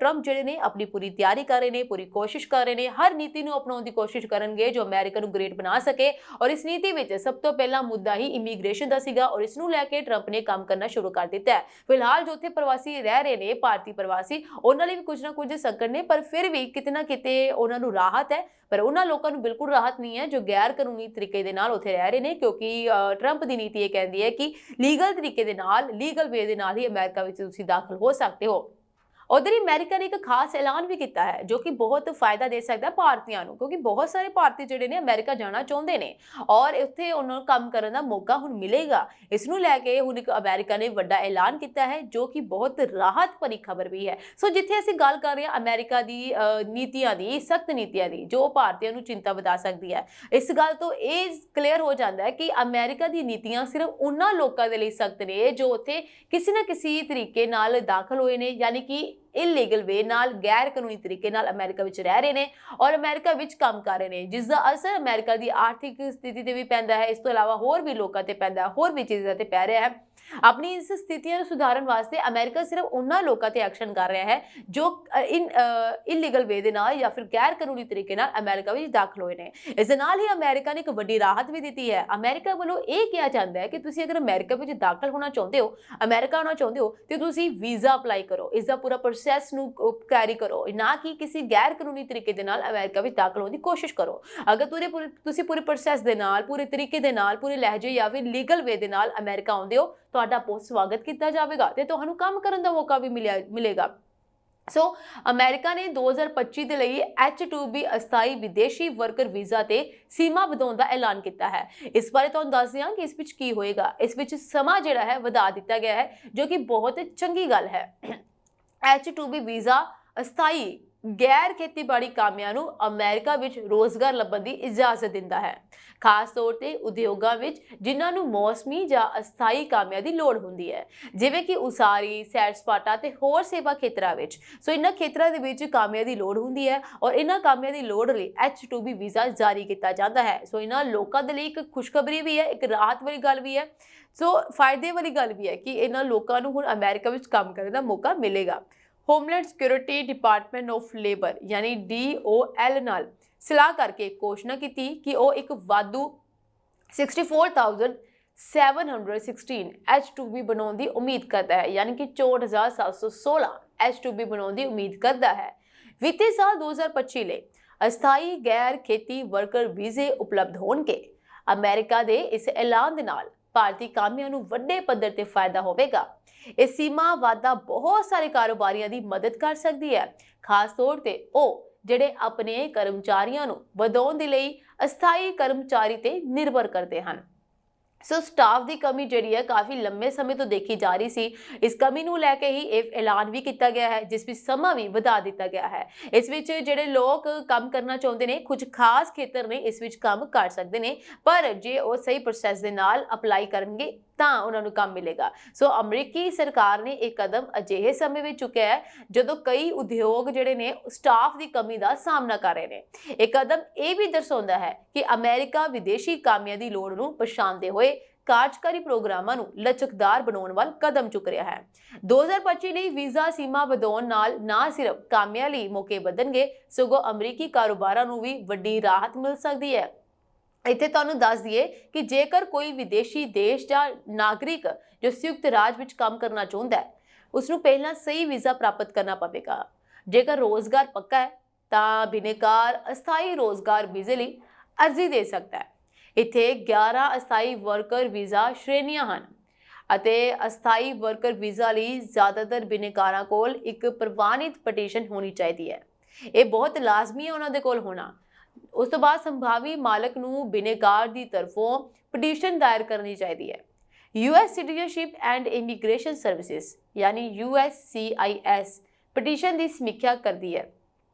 Speaker 1: ਟਰੰਪ ਜਿਹੜੇ ਨੇ ਆਪਣੀ ਪੂਰੀ ਤਿਆਰੀ ਕਰ ਰਹੇ ਨੇ, ਪੂਰੀ ਕੋਸ਼ਿਸ਼ ਕਰ ਰਹੇ ਨੇ, ਹਰ ਨੀਤੀ ਨੂੰ ਅਪਣਾਉਣ ਦੀ ਕੋਸ਼ਿਸ਼ ਕਰਨਗੇ ਜੋ ਅਮਰੀਕਾ ਨੂੰ ਗ੍ਰੇਟ ਬਣਾ ਸਕੇ। ਔਰ ਇਸ ਨੀਤੀ ਵਿੱਚ ਸਭ ਤੋਂ ਪਹਿਲਾ ਮੁੱਦਾ ਹੀ ਇਮੀਗ੍ਰੇਸ਼ਨ ਦਾ ਸੀਗਾ, ਔਰ ਇਸ ਨੂੰ ਲੈ ਕੇ ਟਰੰਪ ਨੇ ਕੰਮ ਕਰਨਾ ਸ਼ੁਰੂ ਕਰ ਦਿੱਤਾ ਹੈ। ਫਿਲਹਾਲ ਜੋ ਉੱਥੇ ਪ੍ਰਵਾਸੀ ਰਹਿ ਰਹੇ ਨੇ, ਭਾਰਤੀ ਪ੍ਰਵਾਸੀ, ਉਹਨਾਂ ਲਈ ਵੀ ਕੁਝ ਨਾ ਕੁਝ ਸੰਕਟ ਨੇ, ਪਰ ਫਿਰ ਵੀ ਕਿਤੇ ਨਾ ਕਿਤੇ ਉਹਨਾਂ ਨੂੰ ਰਾਹਤ ਹੈ। ਪਰ ਉਹਨਾਂ ਲੋਕਾਂ ਨੂੰ ਬਿਲਕੁਲ ਰਾਹਤ ਨਹੀਂ ਹੈ ਜੋ ਗੈਰ ਕਾਨੂੰਨੀ ਤਰੀਕੇ ਦੇ ਨਾਲ ਉੱਥੇ ਰਹਿ ਰਹੇ ਨੇ, ਕਿਉਂਕਿ ਟਰੰਪ ਦੀ ਨੀਤੀ ਇਹ ਕਹਿੰਦੀ ਹੈ ਕਿ ਲੀਗਲ ਤਰੀਕੇ ਦੇ ਨਾਲ, ਲੀਗਲ ਵੇ ਦੇ ਨਾਲ ਹੀ ਅਮਰੀਕਾ ਵਿੱਚ ਤੁਸੀਂ ਦਾਖਲ ਹੋ ਸਕਦੇ ਹੋ। ਉਧਰ ਹੀ ਅਮਰੀਕਾ ਨੇ ਇੱਕ ਖਾਸ ਐਲਾਨ ਵੀ ਕੀਤਾ ਹੈ ਜੋ ਕਿ ਬਹੁਤ ਫਾਇਦਾ ਦੇ ਸਕਦਾ ਭਾਰਤੀਆਂ ਨੂੰ, ਕਿਉਂਕਿ ਬਹੁਤ ਸਾਰੇ ਭਾਰਤੀ ਜਿਹੜੇ ਨੇ ਅਮਰੀਕਾ ਜਾਣਾ ਚਾਹੁੰਦੇ ਨੇ ਔਰ ਉੱਥੇ ਉਹਨਾਂ ਨੂੰ ਕੰਮ ਕਰਨ ਦਾ ਮੌਕਾ ਹੁਣ ਮਿਲੇਗਾ। ਇਸ ਨੂੰ ਲੈ ਕੇ ਹੁਣ ਇੱਕ ਅਮਰੀਕਾ ਨੇ ਵੱਡਾ ਐਲਾਨ ਕੀਤਾ ਹੈ ਜੋ ਕਿ ਬਹੁਤ ਰਾਹਤ ਭਰੀ ਖਬਰ ਵੀ ਹੈ। ਸੋ ਜਿੱਥੇ ਅਸੀਂ ਗੱਲ ਕਰ ਰਹੇ ਹਾਂ ਅਮਰੀਕਾ ਦੀ ਨੀਤੀਆਂ ਦੀ, ਸਖਤ ਨੀਤੀਆਂ ਦੀ, ਜੋ ਭਾਰਤੀਆਂ ਨੂੰ ਚਿੰਤਾ ਵਧਾ ਸਕਦੀ ਹੈ, ਇਸ ਗੱਲ ਤੋਂ ਇਹ ਕਲੀਅਰ ਹੋ ਜਾਂਦਾ ਹੈ ਕਿ ਅਮਰੀਕਾ ਦੀ ਨੀਤੀਆਂ ਸਿਰਫ ਉਹਨਾਂ ਲੋਕਾਂ ਦੇ ਲਈ ਸਖਤ ਨੇ ਜੋ ਉੱਥੇ ਕਿਸੇ ਨਾ ਕਿਸੇ ਤਰੀਕੇ ਨਾਲ ਦਾਖਲ ਹੋਏ ਨੇ, ਯਾਨੀ ਕਿ ਇਲੀਗਲ ਵੇ ਨਾਲ, ਗੈਰ ਕਾਨੂੰਨੀ ਤਰੀਕੇ ਨਾਲ ਅਮਰੀਕਾ ਵਿੱਚ ਰਹਿ ਰਹੇ ਨੇ ਔਰ ਅਮਰੀਕਾ ਵਿੱਚ ਕੰਮ ਕਰ ਰਹੇ ਨੇ, ਜਿਸ ਦਾ ਅਸਰ ਅਮਰੀਕਾ ਦੀ ਆਰਥਿਕ ਸਥਿਤੀ ਤੇ ਵੀ ਪੈਂਦਾ ਹੈ। ਇਸ ਤੋਂ ਇਲਾਵਾ ਹੋਰ ਵੀ ਲੋਕਾਂ ਤੇ ਪੈਂਦਾ ਹੈ, ਹੋਰ ਵੀ ਚੀਜ਼ਾਂ ਤੇ ਪੈ ਰਿਹਾ ਹੈ। ਆਪਣੀ ਇਸ ਸਥਿਤੀਆਂ ਨੂੰ ਸੁਧਾਰਨ ਵਾਸਤੇ ਅਮਰੀਕਾ ਸਿਰਫ ਉਹਨਾਂ ਲੋਕਾਂ ਤੇ ਐਕਸ਼ਨ ਕਰ ਰਿਹਾ ਹੈ ਜੋ ਇਲੀਗਲ ਵੇ ਦੇ ਨਾਲ ਜਾਂ ਫਿਰ ਗੈਰ ਕਾਨੂੰਨੀ ਤਰੀਕੇ ਨਾਲ ਅਮਰੀਕਾ ਵਿੱਚ ਦਾਖਲ ਹੋਏ ਨੇ। ਇਸ ਦੇ ਨਾਲ ਹੀ ਅਮਰੀਕਾ ਨੇ ਇੱਕ ਵੱਡੀ ਰਾਹਤ ਵੀ ਦਿੱਤੀ ਹੈ। ਅਮਰੀਕਾ ਵੱਲੋਂ ਇਹ ਕਿਹਾ ਜਾਂਦਾ ਹੈ ਕਿ ਤੁਸੀਂ ਅਗਰ ਅਮਰੀਕਾ ਵਿੱਚ ਦਾਖਲ ਹੋਣਾ ਚਾਹੁੰਦੇ ਹੋ, ਅਮਰੀਕਾ ਆਉਣਾ ਚਾਹੁੰਦੇ ਹੋ, ਤੇ ਤੁਸੀਂ ਵੀਜ਼ਾ ਅਪਲਾਈ ਕਰੋ, ਇਸ ਦਾ ਪੂਰਾ ਪ੍ਰੋਸੈਸ ਨੂੰ ਕੈਰੀ ਕਰੋ, ਨਾ ਕਿ ਕਿਸੇ ਗੈਰ ਕਾਨੂੰਨੀ ਤਰੀਕੇ ਦੇ ਨਾਲ ਅਮਰੀਕਾ ਵਿੱਚ ਦਾਖਲ ਹੋਣ ਦੀ ਕੋਸ਼ਿਸ਼ ਕਰੋ। ਅਗਰ ਤੁਸੀਂ ਪੂਰੇ ਪ੍ਰੋਸੈਸ ਦੇ ਨਾਲ, ਪੂਰੇ ਤਰੀਕੇ ਦੇ ਨਾਲ, ਪੂਰੇ ਲਹਿਜੇ ਜਾਂ ਫਿਰ ਲੀਗਲ ਵੇ ਦੇ ਨਾਲ ਅਮਰੀਕਾ ਆਉਂਦੇ ਹੋ, ਤੁਹਾਡਾ ਬਹੁਤ ਸਵਾਗਤ ਕੀਤਾ ਜਾਵੇਗਾ ਤੇ ਤੁਹਾਨੂੰ ਕੰਮ ਕਰਨ ਦਾ ਮੌਕਾ ਵੀ ਮਿਲੇਗਾ। ਸੋ ਅਮਰੀਕਾ ਨੇ 2025 ਦੇ ਲਈ H-2B ਅਸਥਾਈ ਵਿਦੇਸ਼ੀ ਵਰਕਰ ਵੀਜ਼ਾ ਤੇ ਸੀਮਾ ਵਧਾਉਣ ਦਾ ਐਲਾਨ ਕੀਤਾ ਹੈ। ਇਸ ਬਾਰੇ ਤੁਹਾਨੂੰ ਦੱਸ ਦਿਆਂ ਕਿ ਇਸ ਵਿੱਚ ਕੀ ਹੋਏਗਾ। ਇਸ ਵਿੱਚ ਸਮਾਂ ਜਿਹੜਾ ਹੈ ਵਧਾ ਦਿੱਤਾ ਗਿਆ ਹੈ, ਜੋ ਕਿ ਬਹੁਤ ਚੰਗੀ ਗੱਲ ਹੈ। H-2B ਵੀਜ਼ਾ ਅਸਥਾਈ ਗੈਰ ਖੇਤੀਬਾੜੀ ਕਾਮਿਆਂ ਨੂੰ ਅਮਰੀਕਾ ਵਿੱਚ ਰੋਜ਼ਗਾਰ ਲੱਭਣ ਦੀ ਇਜਾਜ਼ਤ ਦਿੰਦਾ ਹੈ, ਖਾਸ ਤੌਰ ਤੇ ਉਦਯੋਗਾਂ ਵਿੱਚ ਜਿਨ੍ਹਾਂ ਨੂੰ ਮੌਸਮੀ ਜਾਂ ਅਸਥਾਈ ਕਾਮਿਆਂ ਦੀ ਲੋੜ ਹੁੰਦੀ ਹੈ, ਜਿਵੇਂ ਕਿ ਉਸਾਰੀ, ਸੈਰ ਸਪਾਟਾ ਤੇ ਹੋਰ ਸੇਵਾ ਖੇਤਰਾਂ ਵਿੱਚ। ਸੋ ਇਹਨਾਂ ਖੇਤਰਾਂ ਦੇ ਵਿੱਚ ਕਾਮਿਆਂ ਦੀ ਲੋੜ ਹੁੰਦੀ ਹੈ ਔਰ ਇਹਨਾਂ ਕਾਮਿਆਂ ਦੀ ਲੋੜ ਲਈ H2B ਵੀਜ਼ਾ ਜਾਰੀ ਕੀਤਾ ਜਾਂਦਾ ਹੈ। ਸੋ ਇਹਨਾਂ ਲੋਕਾਂ ਦੇ ਲਈ ਇੱਕ ਖੁਸ਼ਖਬਰੀ ਵੀ ਹੈ, ਇੱਕ ਰਾਹਤ ਵਾਲੀ ਗੱਲ ਵੀ ਹੈ, ਸੋ ਫਾਇਦੇ ਵਾਲੀ ਗੱਲ ਵੀ ਹੈ ਕਿ ਇਹਨਾਂ ਲੋਕਾਂ ਨੂੰ ਹੁਣ ਅਮਰੀਕਾ ਵਿੱਚ ਕੰਮ ਕਰਨ ਦਾ ਮੌਕਾ ਮਿਲੇਗਾ। Homeland security department of labour ਯਾਨੀ DOL ਨਾਲ ਸਲਾਹ ਕਰਕੇ ਘੋਸ਼ਣਾ ਕੀਤੀ ਕਿ ਉਹ ਇੱਕ ਵਾਧੂ 64,716 H2B ਬਣਾਉਣ ਦੀ ਉਮੀਦ ਕਰਦਾ ਹੈ, ਯਾਨੀ ਕਿ 64,716 H2B ਬਣਾਉਣ ਦੀ ਉਮੀਦ ਕਰਦਾ ਹੈ। ਵਿੱਤੀ ਸਾਲ 2025 ਲਈ ਅਸਥਾਈ ਗੈਰ ਖੇਤੀ ਵਰਕਰ ਵੀਜ਼ੇ ਉਪਲਬਧ ਹੋਣਗੇ। ਅਮਰੀਕਾ ਦੇ ਇਸ ਐਲਾਨ ਦੇ ਨਾਲ ਭਾਰਤੀ ਕਾਮਿਆਂ ਨੂੰ ਵੱਡੇ ਪੱਧਰ ਤੇ ਫਾਇਦਾ ਹੋਵੇਗਾ। ਇਹ ਸੀਮਾ ਵਾਧਾ ਬਹੁਤ ਸਾਰੇ ਕਾਰੋਬਾਰੀਆਂ ਦੀ ਮਦਦ ਕਰ ਸਕਦੀ ਹੈ, ਖਾਸ ਤੌਰ ਤੇ ਉਹ ਜਿਹੜੇ ਆਪਣੇ ਕਰਮਚਾਰੀਆਂ ਨੂੰ ਵਧਾਉਣ ਦੇ ਲਈ ਅਸਥਾਈ ਕਰਮਚਾਰੀ ਤੇ ਨਿਰਭਰ ਕਰਦੇ ਹਨ। ਸੋ ਸਟਾਫ ਦੀ ਕਮੀ ਜਿਹੜੀ ਹੈ ਕਾਫੀ ਲੰਮੇ ਸਮੇਂ ਤੋਂ ਦੇਖੀ ਜਾ ਰਹੀ ਸੀ। ਇਸ ਕਮੀ ਨੂੰ ਲੈ ਕੇ ਹੀ ਇਹ ਐਲਾਨ ਵੀ ਕੀਤਾ ਗਿਆ ਹੈ, ਜਿਸ ਵਿੱਚ ਸਮਾਂ ਵੀ ਵਧਾ ਦਿੱਤਾ ਗਿਆ ਹੈ। ਇਸ ਵਿੱਚ ਜਿਹੜੇ ਲੋਕ ਕੰਮ ਕਰਨਾ ਚਾਹੁੰਦੇ ਨੇ, ਕੁਝ ਖਾਸ ਖੇਤਰ ਨੇ ਇਸ ਵਿੱਚ ਕੰਮ ਕਰ ਸਕਦੇ ਨੇ, ਪਰ ਜੇ ਉਹ ਸਹੀ ਪ੍ਰੋਸੈਸ ਦੇ ਨਾਲ ਅਪਲਾਈ ਕਰਨਗੇ ਤਾਂ ਉਹਨਾਂ ਨੂੰ ਕੰਮ ਮਿਲੇਗਾ। ਸੋ ਅਮਰੀਕੀ ਸਰਕਾਰ ਨੇ ਇਹ ਕਦਮ ਅਜਿਹੇ ਸਮੇਂ ਵਿੱਚ ਚੁੱਕਿਆ ਹੈ ਜਦੋਂ ਕਈ ਉਦਯੋਗ ਜਿਹੜੇ ਨੇ ਸਟਾਫ ਦੀ ਕਮੀ ਦਾ ਸਾਹਮਣਾ ਕਰ ਰਹੇ ਨੇ। ਇਹ ਕਦਮ ਇਹ ਵੀ ਦਰਸਾਉਂਦਾ ਹੈ ਕਿ ਅਮਰੀਕਾ ਵਿਦੇਸ਼ੀ ਕਾਮਿਆਂ ਦੀ ਲੋੜ ਨੂੰ ਪਛਾਣਦੇ ਹੋਏ ਕਾਰਜਕਾਰੀ ਪ੍ਰੋਗਰਾਮਾਂ ਨੂੰ ਲਚਕਦਾਰ ਬਣਾਉਣ ਵੱਲ ਕਦਮ ਚੁੱਕ ਰਿਹਾ ਹੈ। 2025 ਲਈ ਵੀਜ਼ਾ ਸੀਮਾ ਵਧਾਉਣ ਨਾਲ ਨਾ ਸਿਰਫ ਕਾਮਿਆਂ ਲਈ ਮੌਕੇ ਵਧਣਗੇ, ਸਗੋਂ ਅਮਰੀਕੀ ਕਾਰੋਬਾਰਾਂ ਨੂੰ ਵੀ ਵੱਡੀ ਰਾਹਤ ਮਿਲ ਸਕਦੀ ਹੈ। ਇੱਥੇ ਤੁਹਾਨੂੰ ਦੱਸ ਦਈਏ ਕਿ ਜੇਕਰ ਕੋਈ ਵਿਦੇਸ਼ੀ ਦੇਸ਼ ਜਾਂ ਨਾਗਰਿਕ ਜੋ ਸੰਯੁਕਤ ਰਾਜ ਵਿੱਚ ਕੰਮ ਕਰਨਾ ਚਾਹੁੰਦਾ ਹੈ, ਉਸ ਨੂੰ ਪਹਿਲਾਂ ਸਹੀ ਵੀਜ਼ਾ ਪ੍ਰਾਪਤ ਕਰਨਾ ਪਵੇਗਾ। ਜੇਕਰ ਰੋਜ਼ਗਾਰ ਪੱਕਾ ਹੈ ਤਾਂ ਬਿਨੇਕਾਰ ਅਸਥਾਈ ਰੋਜ਼ਗਾਰ ਵੀਜ਼ੇ ਲਈ ਅਰਜ਼ੀ ਦੇ ਸਕਦਾ ਹੈ। ਇੱਥੇ 11 ਅਸਥਾਈ ਵਰਕਰ ਵੀਜ਼ਾ ਸ਼੍ਰੇਣੀਆਂ ਹਨ ਅਤੇ ਅਸਥਾਈ ਵਰਕਰ ਵੀਜ਼ਾ ਲਈ ਜ਼ਿਆਦਾਤਰ ਬਿਨੇਕਾਰਾਂ ਕੋਲ ਇੱਕ ਪ੍ਰਵਾਨਿਤ ਪਟੀਸ਼ਨ ਹੋਣੀ ਚਾਹੀਦੀ ਹੈ। ਇਹ ਬਹੁਤ ਲਾਜ਼ਮੀ ਹੈ ਉਹਨਾਂ ਦੇ ਕੋਲ ਹੋਣਾ। ਉਸ ਤੋਂ ਬਾਅਦ ਸੰਭਾਵੀ ਮਾਲਕ ਨੂੰ ਬਿਨੇਕਾਰ ਦੀ ਤਰਫੋਂ ਪਟੀਸ਼ਨ ਦਾਇਰ ਕਰਨੀ ਚਾਹੀਦੀ ਹੈ। US citizenship and immigration services ਯਾਨੀ USCIS ਪਟੀਸ਼ਨ ਦੀ ਸਮੀਖਿਆ ਕਰਦੀ ਹੈ।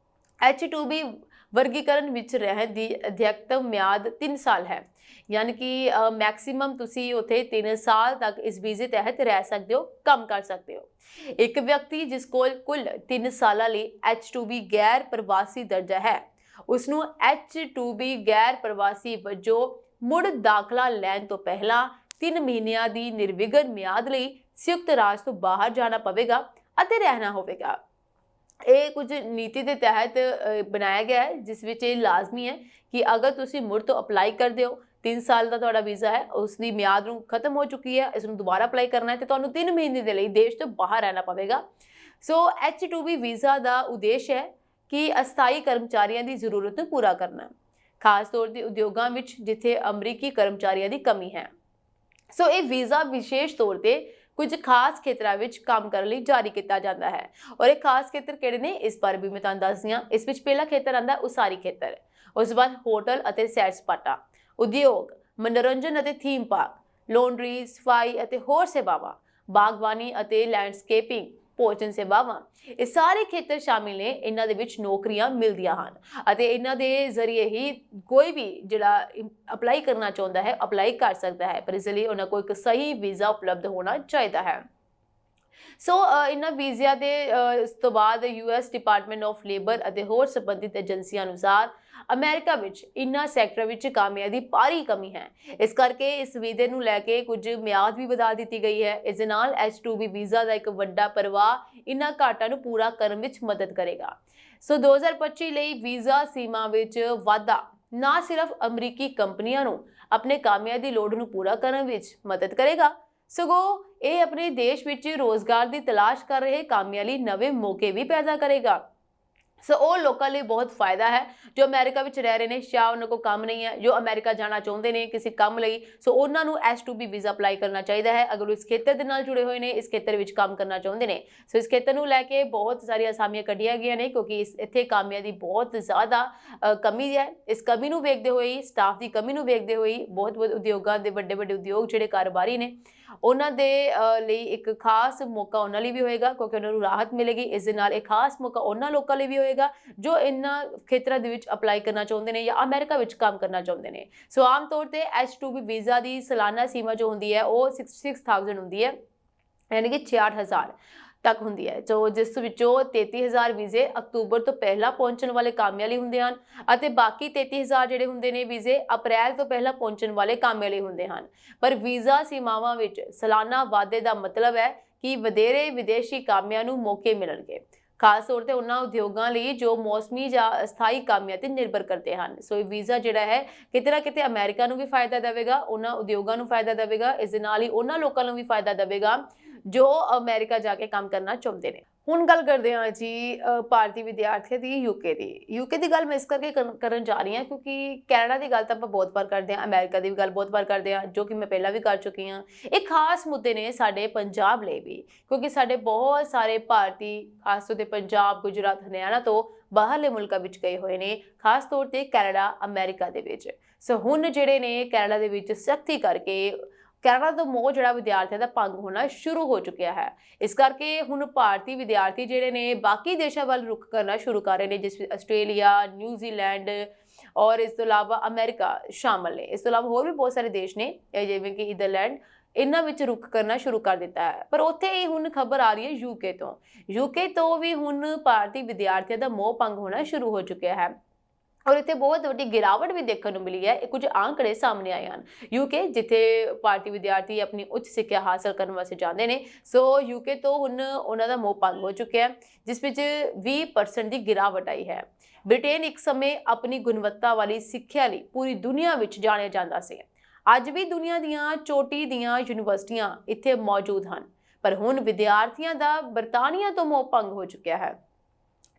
Speaker 1: H2B ਵਰਗੀਕਰਨ ਵਿੱਚ ਰਹਿਣ ਦੀ ਅਧਿਕਤਮ ਮਿਆਦ 3 ਸਾਲ ਹੈ, ਯਾਨੀ ਕਿ ਮੈਕਸਿਮਮ ਤੁਸੀਂ ਉੱਥੇ 3 ਸਾਲ ਤੱਕ ਇਸ ਵੀਜ਼ੇ ਤਹਿਤ ਰਹਿ ਸਕਦੇ ਹੋ, ਕੰਮ ਕਰ ਸਕਦੇ ਹੋ। ਇੱਕ ਵਿਅਕਤੀ ਜਿਸ ਕੋਲ ਕੁੱਲ 3 ਸਾਲਾਂ ਲਈ H2B ਗੈਰ ਪ੍ਰਵਾਸੀ ਦਰਜਾ ਹੈ, ਉਸ ਨੂੰ H2B ਗੈਰ ਪ੍ਰਵਾਸੀ ਵਜੋਂ ਮੁੜ ਦਾਖਲਾ ਲੈਣ ਤੋਂ ਪਹਿਲਾਂ 3 ਮਹੀਨਿਆਂ ਦੀ ਨਿਰਵਿਘਨ ਮਿਆਦ ਲਈ ਸੰਯੁਕਤ ਰਾਜ ਤੋਂ ਬਾਹਰ ਜਾਣਾ ਪਵੇਗਾ ਅਤੇ ਰਹਿਣਾ ਹੋਵੇਗਾ। ਇਹ ਕੁਝ ਨੀਤੀ ਦੇ ਤਹਿਤ ਬਣਾਇਆ ਗਿਆ ਹੈ, ਜਿਸ ਵਿੱਚ ਇਹ ਲਾਜ਼ਮੀ ਹੈ ਕਿ ਅਗਰ ਤੁਸੀਂ ਮੁੜ ਤੋਂ ਅਪਲਾਈ ਕਰਦੇ ਹੋ, 3 ਸਾਲ ਦਾ ਤੁਹਾਡਾ ਵੀਜ਼ਾ ਹੈ, ਉਸ ਦੀ ਮਿਆਦ ਨੂੰ ਖਤਮ ਹੋ ਚੁੱਕੀ ਹੈ, ਇਸ ਨੂੰ ਦੁਬਾਰਾ ਅਪਲਾਈ ਕਰਨਾ ਹੈ ਤੇ ਤੁਹਾਨੂੰ 3 ਮਹੀਨੇ ਦੇ ਲਈ ਦੇਸ਼ ਤੋਂ ਬਾਹਰ ਰਹਿਣਾ ਪਵੇਗਾ। ਸੋ H2B ਵੀਜ਼ਾ ਦਾ ਉਦੇਸ਼ ਹੈ ਕਿ ਅਸਥਾਈ ਕਰਮਚਾਰੀਆਂ ਦੀ ਜ਼ਰੂਰਤ ਨੂੰ ਪੂਰਾ ਕਰਨਾ, ਖਾਸ ਤੌਰ ਤੇ ਉਦਯੋਗਾਂ ਵਿੱਚ ਜਿੱਥੇ ਅਮਰੀਕੀ ਕਰਮਚਾਰੀਆਂ ਦੀ ਕਮੀ ਹੈ। ਸੋ ਇਹ ਵੀਜ਼ਾ ਵਿਸ਼ੇਸ਼ ਤੌਰ ਤੇ ਕੁਝ ਖਾਸ ਖੇਤਰਾਂ ਵਿੱਚ ਕੰਮ ਕਰਨ ਲਈ ਜਾਰੀ ਕੀਤਾ ਜਾਂਦਾ ਹੈ ਔਰ ਇਹ ਖਾਸ ਖੇਤਰ ਕਿਹੜੇ ਨੇ ਇਸ ਬਾਰੇ ਵੀ ਮੈਂ ਤੁਹਾਨੂੰ ਦੱਸਦੀ ਹਾਂ। ਇਸ ਵਿੱਚ ਪਹਿਲਾ ਖੇਤਰ ਆਉਂਦਾ ਉਸਾਰੀ ਖੇਤਰ, ਉਸ ਤੋਂ ਬਾਅਦ ਹੋਟਲ ਅਤੇ ਸੈਰ ਸਪਾਟਾ, ਉਦਯੋਗ, ਮਨੋਰੰਜਨ ਅਤੇ ਥੀਮ ਪਾਰਕ, ਲਾਂਡਰੀ, ਸਫਾਈ ਅਤੇ ਹੋਰ ਸੇਵਾਵਾਂ, ਬਾਗਬਾਨੀ ਅਤੇ ਲੈਂਡਸਕੇਪਿੰਗ, ਭੋਜਨ ਸੇਵਾਵਾਂ, ਇਹ ਸਾਰੇ ਖੇਤਰ ਸ਼ਾਮਿਲ ਨੇ। ਇਹਨਾਂ ਦੇ ਵਿੱਚ ਨੌਕਰੀਆਂ ਮਿਲਦੀਆਂ ਹਨ ਅਤੇ ਇਹਨਾਂ ਦੇ ਜ਼ਰੀਏ ਹੀ ਕੋਈ ਵੀ ਜਿਹੜਾ ਅਪਲਾਈ ਕਰਨਾ ਚਾਹੁੰਦਾ ਹੈ ਅਪਲਾਈ ਕਰ ਸਕਦਾ ਹੈ, ਪਰ ਇਸ ਲਈ ਉਹਨਾਂ ਕੋਲ ਇੱਕ ਸਹੀ ਵੀਜ਼ਾ ਉਪਲਬਧ ਹੋਣਾ ਚਾਹੀਦਾ ਹੈ। ਸੋ ਇਹਨਾਂ ਵੀਜ਼ਿਆਂ ਦੇ ਇਸ ਤੋਂ ਬਾਅਦ US ਡਿਪਾਰਟਮੈਂਟ ਆਫ ਲੇਬਰ ਅਤੇ ਹੋਰ ਸੰਬੰਧਿਤ ਏਜੰਸੀਆਂ ਅਨੁਸਾਰ ਅਮਰੀਕਾ ਵਿੱਚ ਇਨ੍ਹਾਂ ਸੈਕਟਰਾਂ ਵਿੱਚ ਕਾਮਿਆਂ ਦੀ ਭਾਰੀ ਕਮੀ ਹੈ। ਇਸ ਕਰਕੇ ਇਸ ਵੀਜ਼ੇ ਨੂੰ ਲੈ ਕੇ ਕੁਝ ਮਿਆਦ ਵੀ ਵਧਾ ਦਿੱਤੀ ਗਈ ਹੈ। ਇਸ ਦੇ ਨਾਲ H2B ਵੀਜ਼ਾ ਦਾ ਇੱਕ ਵੱਡਾ ਪ੍ਰਵਾਹ ਇਨ੍ਹਾਂ ਘਾਟਾਂ ਨੂੰ ਪੂਰਾ ਕਰਨ ਵਿੱਚ ਮਦਦ ਕਰੇਗਾ। ਸੋ 2025 ਲਈ ਵੀਜ਼ਾ ਸੀਮਾ ਵਿੱਚ ਵਾਧਾ ਨਾ ਸਿਰਫ ਅਮਰੀਕੀ ਕੰਪਨੀਆਂ ਨੂੰ ਆਪਣੇ ਕਾਮਿਆਂ ਦੀ ਲੋੜ ਨੂੰ ਪੂਰਾ ਕਰਨ ਵਿੱਚ ਮਦਦ ਕਰੇਗਾ, ਸਗੋਂ ਇਹ ਆਪਣੇ ਦੇਸ਼ ਵਿੱਚ ਰੋਜ਼ਗਾਰ ਦੀ ਤਲਾਸ਼ ਕਰ ਰਹੇ ਕਾਮਿਆਂ ਲਈ ਨਵੇਂ ਮੌਕੇ ਵੀ ਪੈਦਾ ਕਰੇਗਾ। ਸੋ ਉਹ ਲੋਕਾਂ ਲਈ ਬਹੁਤ ਫਾਇਦਾ ਹੈ ਜੋ ਅਮਰੀਕਾ ਵਿੱਚ ਰਹਿ ਰਹੇ ਨੇ, ਸ਼ਾਇਦ ਉਹਨਾਂ ਕੋਲ ਕੰਮ ਨਹੀਂ ਹੈ, ਜੋ ਅਮਰੀਕਾ ਜਾਣਾ ਚਾਹੁੰਦੇ ਨੇ ਕਿਸੇ ਕੰਮ ਲਈ, ਸੋ ਉਹਨਾਂ ਨੂੰ H2B ਵੀਜ਼ਾ ਅਪਲਾਈ ਕਰਨਾ ਚਾਹੀਦਾ ਹੈ ਅਗਰ ਉਹ ਇਸ ਖੇਤਰ ਦੇ ਨਾਲ ਜੁੜੇ ਹੋਏ ਨੇ, ਇਸ ਖੇਤਰ ਵਿੱਚ ਕੰਮ ਕਰਨਾ ਚਾਹੁੰਦੇ ਨੇ। ਸੋ ਇਸ ਖੇਤਰ ਨੂੰ ਲੈ ਕੇ ਬਹੁਤ ਸਾਰੀਆਂ ਅਸਾਮੀਆਂ ਕੱਢੀਆਂ ਗਈਆਂ ਨੇ ਕਿਉਂਕਿ ਇੱਥੇ ਕਾਮਿਆਂ ਦੀ ਬਹੁਤ ਜ਼ਿਆਦਾ ਕਮੀ ਹੈ। ਇਸ ਕਮੀ ਨੂੰ ਵੇਖਦੇ ਹੋਏ, ਸਟਾਫ ਦੀ ਕਮੀ ਨੂੰ ਵੇਖਦੇ ਹੋਏ ਬਹੁਤ ਉਦਯੋਗਾਂ ਦੇ ਵੱਡੇ ਉਦਯੋਗ ਜਿਹੜੇ ਕਾਰੋਬਾਰੀ ਨੇ ਉਹਨਾਂ ਦੇ ਲਈ ਇੱਕ ਖਾਸ ਮੌਕਾ ਉਹਨਾਂ ਲਈ ਵੀ ਹੋਏਗਾ ਕਿਉਂਕਿ ਉਹਨਾਂ ਨੂੰ ਰਾਹਤ ਮਿਲੇਗੀ। ਇਸ ਦੇ ਨਾਲ ਇੱਕ ਖਾਸ ਮੌਕਾ ਉਹਨਾਂ ਲੋਕਾਂ ਲਈ ਵੀ ਹੋਏਗਾ ਹੋਵੇਗਾ ਜੋ ਇਹਨਾਂ ਖੇਤਰਾਂ ਦੇ ਵਿੱਚ ਅਪਲਾਈ ਕਰਨਾ ਚਾਹੁੰਦੇ ਨੇ ਜਾਂ ਅਮਰੀਕਾ ਵਿੱਚ ਕੰਮ ਕਰਨਾ ਚਾਹੁੰਦੇ ਨੇ। ਸੋ ਆਮ ਤੌਰ ਤੇ H2B ਵੀਜ਼ਾ ਦੀ ਸਾਲਾਨਾ ਸੀਮਾ ਜੋ ਹੁੰਦੀ ਹੈ ਉਹ 66,000 ਹੁੰਦੀ ਹੈ, यानी कि 66,000 तक ਹੁੰਦੀ ਹੈ। ਜੋ ਜਿਸ ਵਿੱਚੋਂ 33,000 ਵੀਜ਼ੇ ਅਕਤੂਬਰ ਤੋਂ ਪਹਿਲਾਂ ਪਹੁੰਚਣ ਵਾਲੇ ਕਾਮਿਆਂ ਲਈ ਹੁੰਦੇ ਹਨ ਅਤੇ ਬਾਕੀ 33,000 ਜਿਹੜੇ ਹੁੰਦੇ ਨੇ ਵੀਜ਼ੇ ਅਪ੍ਰੈਲ ਤੋਂ ਪਹਿਲਾਂ ਪਹੁੰਚਣ ਵਾਲੇ ਕਾਮਿਆਂ ਲਈ ਹੁੰਦੇ ਹਨ। ਪਰ ਵੀਜ਼ਾ ਸੀਮਾਵਾਂ ਵਿੱਚ ਸਾਲਾਨਾ ਵਾਧੇ ਦਾ ਮਤਲਬ ਹੈ ਕਿ ਵਧੇਰੇ ਵਿਦੇਸ਼ੀ ਕਾਮਿਆਂ ਨੂੰ ਮੌਕੇ ਮਿਲਣਗੇ, ਖਾਸ ਤੌਰ ਤੇ ਉਹਨਾਂ ਉਦਯੋਗਾਂ ਲਈ ਜੋ ਮੌਸਮੀ ਜਾਂ ਅਸਥਾਈ ਕਾਮਿਆਂ ਤੇ ਨਿਰਭਰ ਕਰਦੇ ਹਨ। ਸੋ ਇਹ ਵੀਜ਼ਾ ਜਿਹੜਾ ਹੈ ਕਿਤੇ ਨਾ ਕਿਤੇ ਅਮਰੀਕਾ ਨੂੰ ਵੀ ਫਾਇਦਾ ਦੇਵੇਗਾ, ਉਹਨਾਂ ਉਦਯੋਗਾਂ ਨੂੰ ਫਾਇਦਾ ਦੇਵੇਗਾ, ਇਸ ਦੇ ਨਾਲ ਹੀ ਉਹਨਾਂ ਲੋਕਾਂ ਨੂੰ ਵੀ ਫਾਇਦਾ ਦੇਵੇਗਾ ਜੋ ਅਮਰੀਕਾ ਜਾ ਕੇ ਕੰਮ ਕਰਨਾ ਚਾਹੁੰਦੇ ਨੇ। ਹੁਣ ਗੱਲ ਕਰਦੇ ਹਾਂ ਜੀ ਭਾਰਤੀ ਵਿਦਿਆਰਥੀਆਂ ਦੀ ਯੂਕੇ ਦੀ ਗੱਲ ਮੈਂ ਇਸ ਕਰਕੇ ਕਰਨ ਜਾ ਰਹੀ ਹਾਂ ਕਿਉਂਕਿ ਕੈਨੇਡਾ ਦੀ ਗੱਲ ਤਾਂ ਆਪਾਂ ਬਹੁਤ ਵਾਰ ਕਰਦੇ ਹਾਂ, ਅਮਰੀਕਾ ਦੀ ਵੀ ਗੱਲ ਬਹੁਤ ਵਾਰ ਕਰਦੇ ਹਾਂ, ਜੋ ਕਿ ਮੈਂ ਪਹਿਲਾਂ ਵੀ ਕਰ ਚੁੱਕੀ ਹਾਂ। ਇਹ ਖਾਸ ਮੁੱਦੇ ਨੇ ਸਾਡੇ ਪੰਜਾਬ ਲਈ ਵੀ, ਕਿਉਂਕਿ ਸਾਡੇ ਬਹੁਤ ਸਾਰੇ ਭਾਰਤੀ ਖਾਸ ਤੌਰ ਤੇ ਪੰਜਾਬ, ਗੁਜਰਾਤ, ਹਰਿਆਣਾ ਤੋਂ ਬਾਹਰਲੇ ਮੁਲਕਾਂ ਵਿੱਚ ਗਏ ਹੋਏ ਨੇ, ਖਾਸ ਤੌਰ ਤੇ ਕੈਨੇਡਾ, ਅਮਰੀਕਾ ਦੇ ਵਿੱਚ। ਸੋ ਹੁਣ ਜਿਹੜੇ ਨੇ ਕੈਨੇਡਾ ਦੇ ਵਿੱਚ ਸਖਤੀ ਕਰਕੇ ਕੈਨੇਡਾ ਤੋਂ ਮੋਹ ਜਿਹੜਾ ਵਿਦਿਆਰਥੀਆਂ ਦਾ ਭੰਗ ਹੋਣਾ ਸ਼ੁਰੂ ਹੋ ਚੁੱਕਿਆ ਹੈ। ਇਸ ਕਰਕੇ ਹੁਣ ਭਾਰਤੀ ਵਿਦਿਆਰਥੀ ਜਿਹੜੇ ਨੇ ਬਾਕੀ ਦੇਸ਼ਾਂ ਵੱਲ ਰੁਖ ਕਰਨਾ ਸ਼ੁਰੂ ਕਰ ਰਹੇ ਨੇ, ਜਿਸ ਵਿੱਚ ਆਸਟ੍ਰੇਲੀਆ, ਨਿਊਜ਼ੀਲੈਂਡ ਔਰ ਇਸ ਤੋਂ ਇਲਾਵਾ ਅਮਰੀਕਾ ਸ਼ਾਮਲ ਨੇ। ਇਸ ਤੋਂ ਇਲਾਵਾ ਹੋਰ ਵੀ ਬਹੁਤ ਸਾਰੇ ਦੇਸ਼ ਨੇ ਜਿਵੇਂ ਕਿ ਨੀਦਰਲੈਂਡ, ਇਹਨਾਂ ਵਿੱਚ ਰੁਖ ਕਰਨਾ ਸ਼ੁਰੂ ਕਰ ਦਿੱਤਾ ਹੈ। ਪਰ ਉੱਥੇ ਹੀ ਹੁਣ ਖਬਰ ਆ ਰਹੀ ਹੈ ਯੂਕੇ ਤੋਂ ਵੀ ਹੁਣ ਭਾਰਤੀ ਵਿਦਿਆਰਥੀਆਂ ਦਾ ਮੋਹ ਭੰਗ ਹੋਣਾ ਸ਼ੁਰੂ ਹੋ ਚੁੱਕਿਆ ਹੈ ਔਰ ਇੱਥੇ ਬਹੁਤ ਵੱਡੀ ਗਿਰਾਵਟ ਵੀ ਦੇਖਣ ਨੂੰ ਮਿਲੀ ਹੈ। ਕੁਝ ਆંકੜੇ ਸਾਹਮਣੇ ਆਏ ਹਨ। ਯੂਕੇ ਜਿੱਥੇ ਭਾਰਤੀ ਵਿਦਿਆਰਥੀ ਆਪਣੀ ਉੱਚ ਸਿੱਖਿਆ ਹਾਸਲ ਕਰਨ ਵਾਸਤੇ ਜਾਂਦੇ ਨੇ, ਸੋ ਯੂਕੇ ਤੋਂ ਹੁਣ ਉਹਨਾਂ ਦਾ ਮੋਹ ਭੰਗ ਹੋ ਚੁੱਕਿਆ ਹੈ, ਜਿਸ ਵਿੱਚ 20% ਦੀ ਗਿਰਾਵਟ ਆਈ ਹੈ। ਬ੍ਰਿਟੇਨ ਇੱਕ ਸਮੇਂ ਆਪਣੀ ਗੁਣਵੱਤਾ ਵਾਲੀ ਸਿੱਖਿਆ ਲਈ ਪੂਰੀ ਦੁਨੀਆ ਵਿੱਚ ਜਾਣਿਆ ਜਾਂਦਾ ਸੀ। ਅੱਜ ਵੀ ਦੁਨੀਆ ਦੀਆਂ ਚੋਟੀ ਦੀਆਂ ਯੂਨੀਵਰਸਿਟੀਆਂ ਇੱਥੇ ਮੌਜੂਦ ਹਨ, ਪਰ ਹੁਣ ਵਿਦਿਆਰਥੀਆਂ ਦਾ ਬਰਤਾਨੀਆ ਤੋਂ ਮੋਹ ਭੰਗ ਹੋ ਚੁੱਕਿਆ ਹੈ।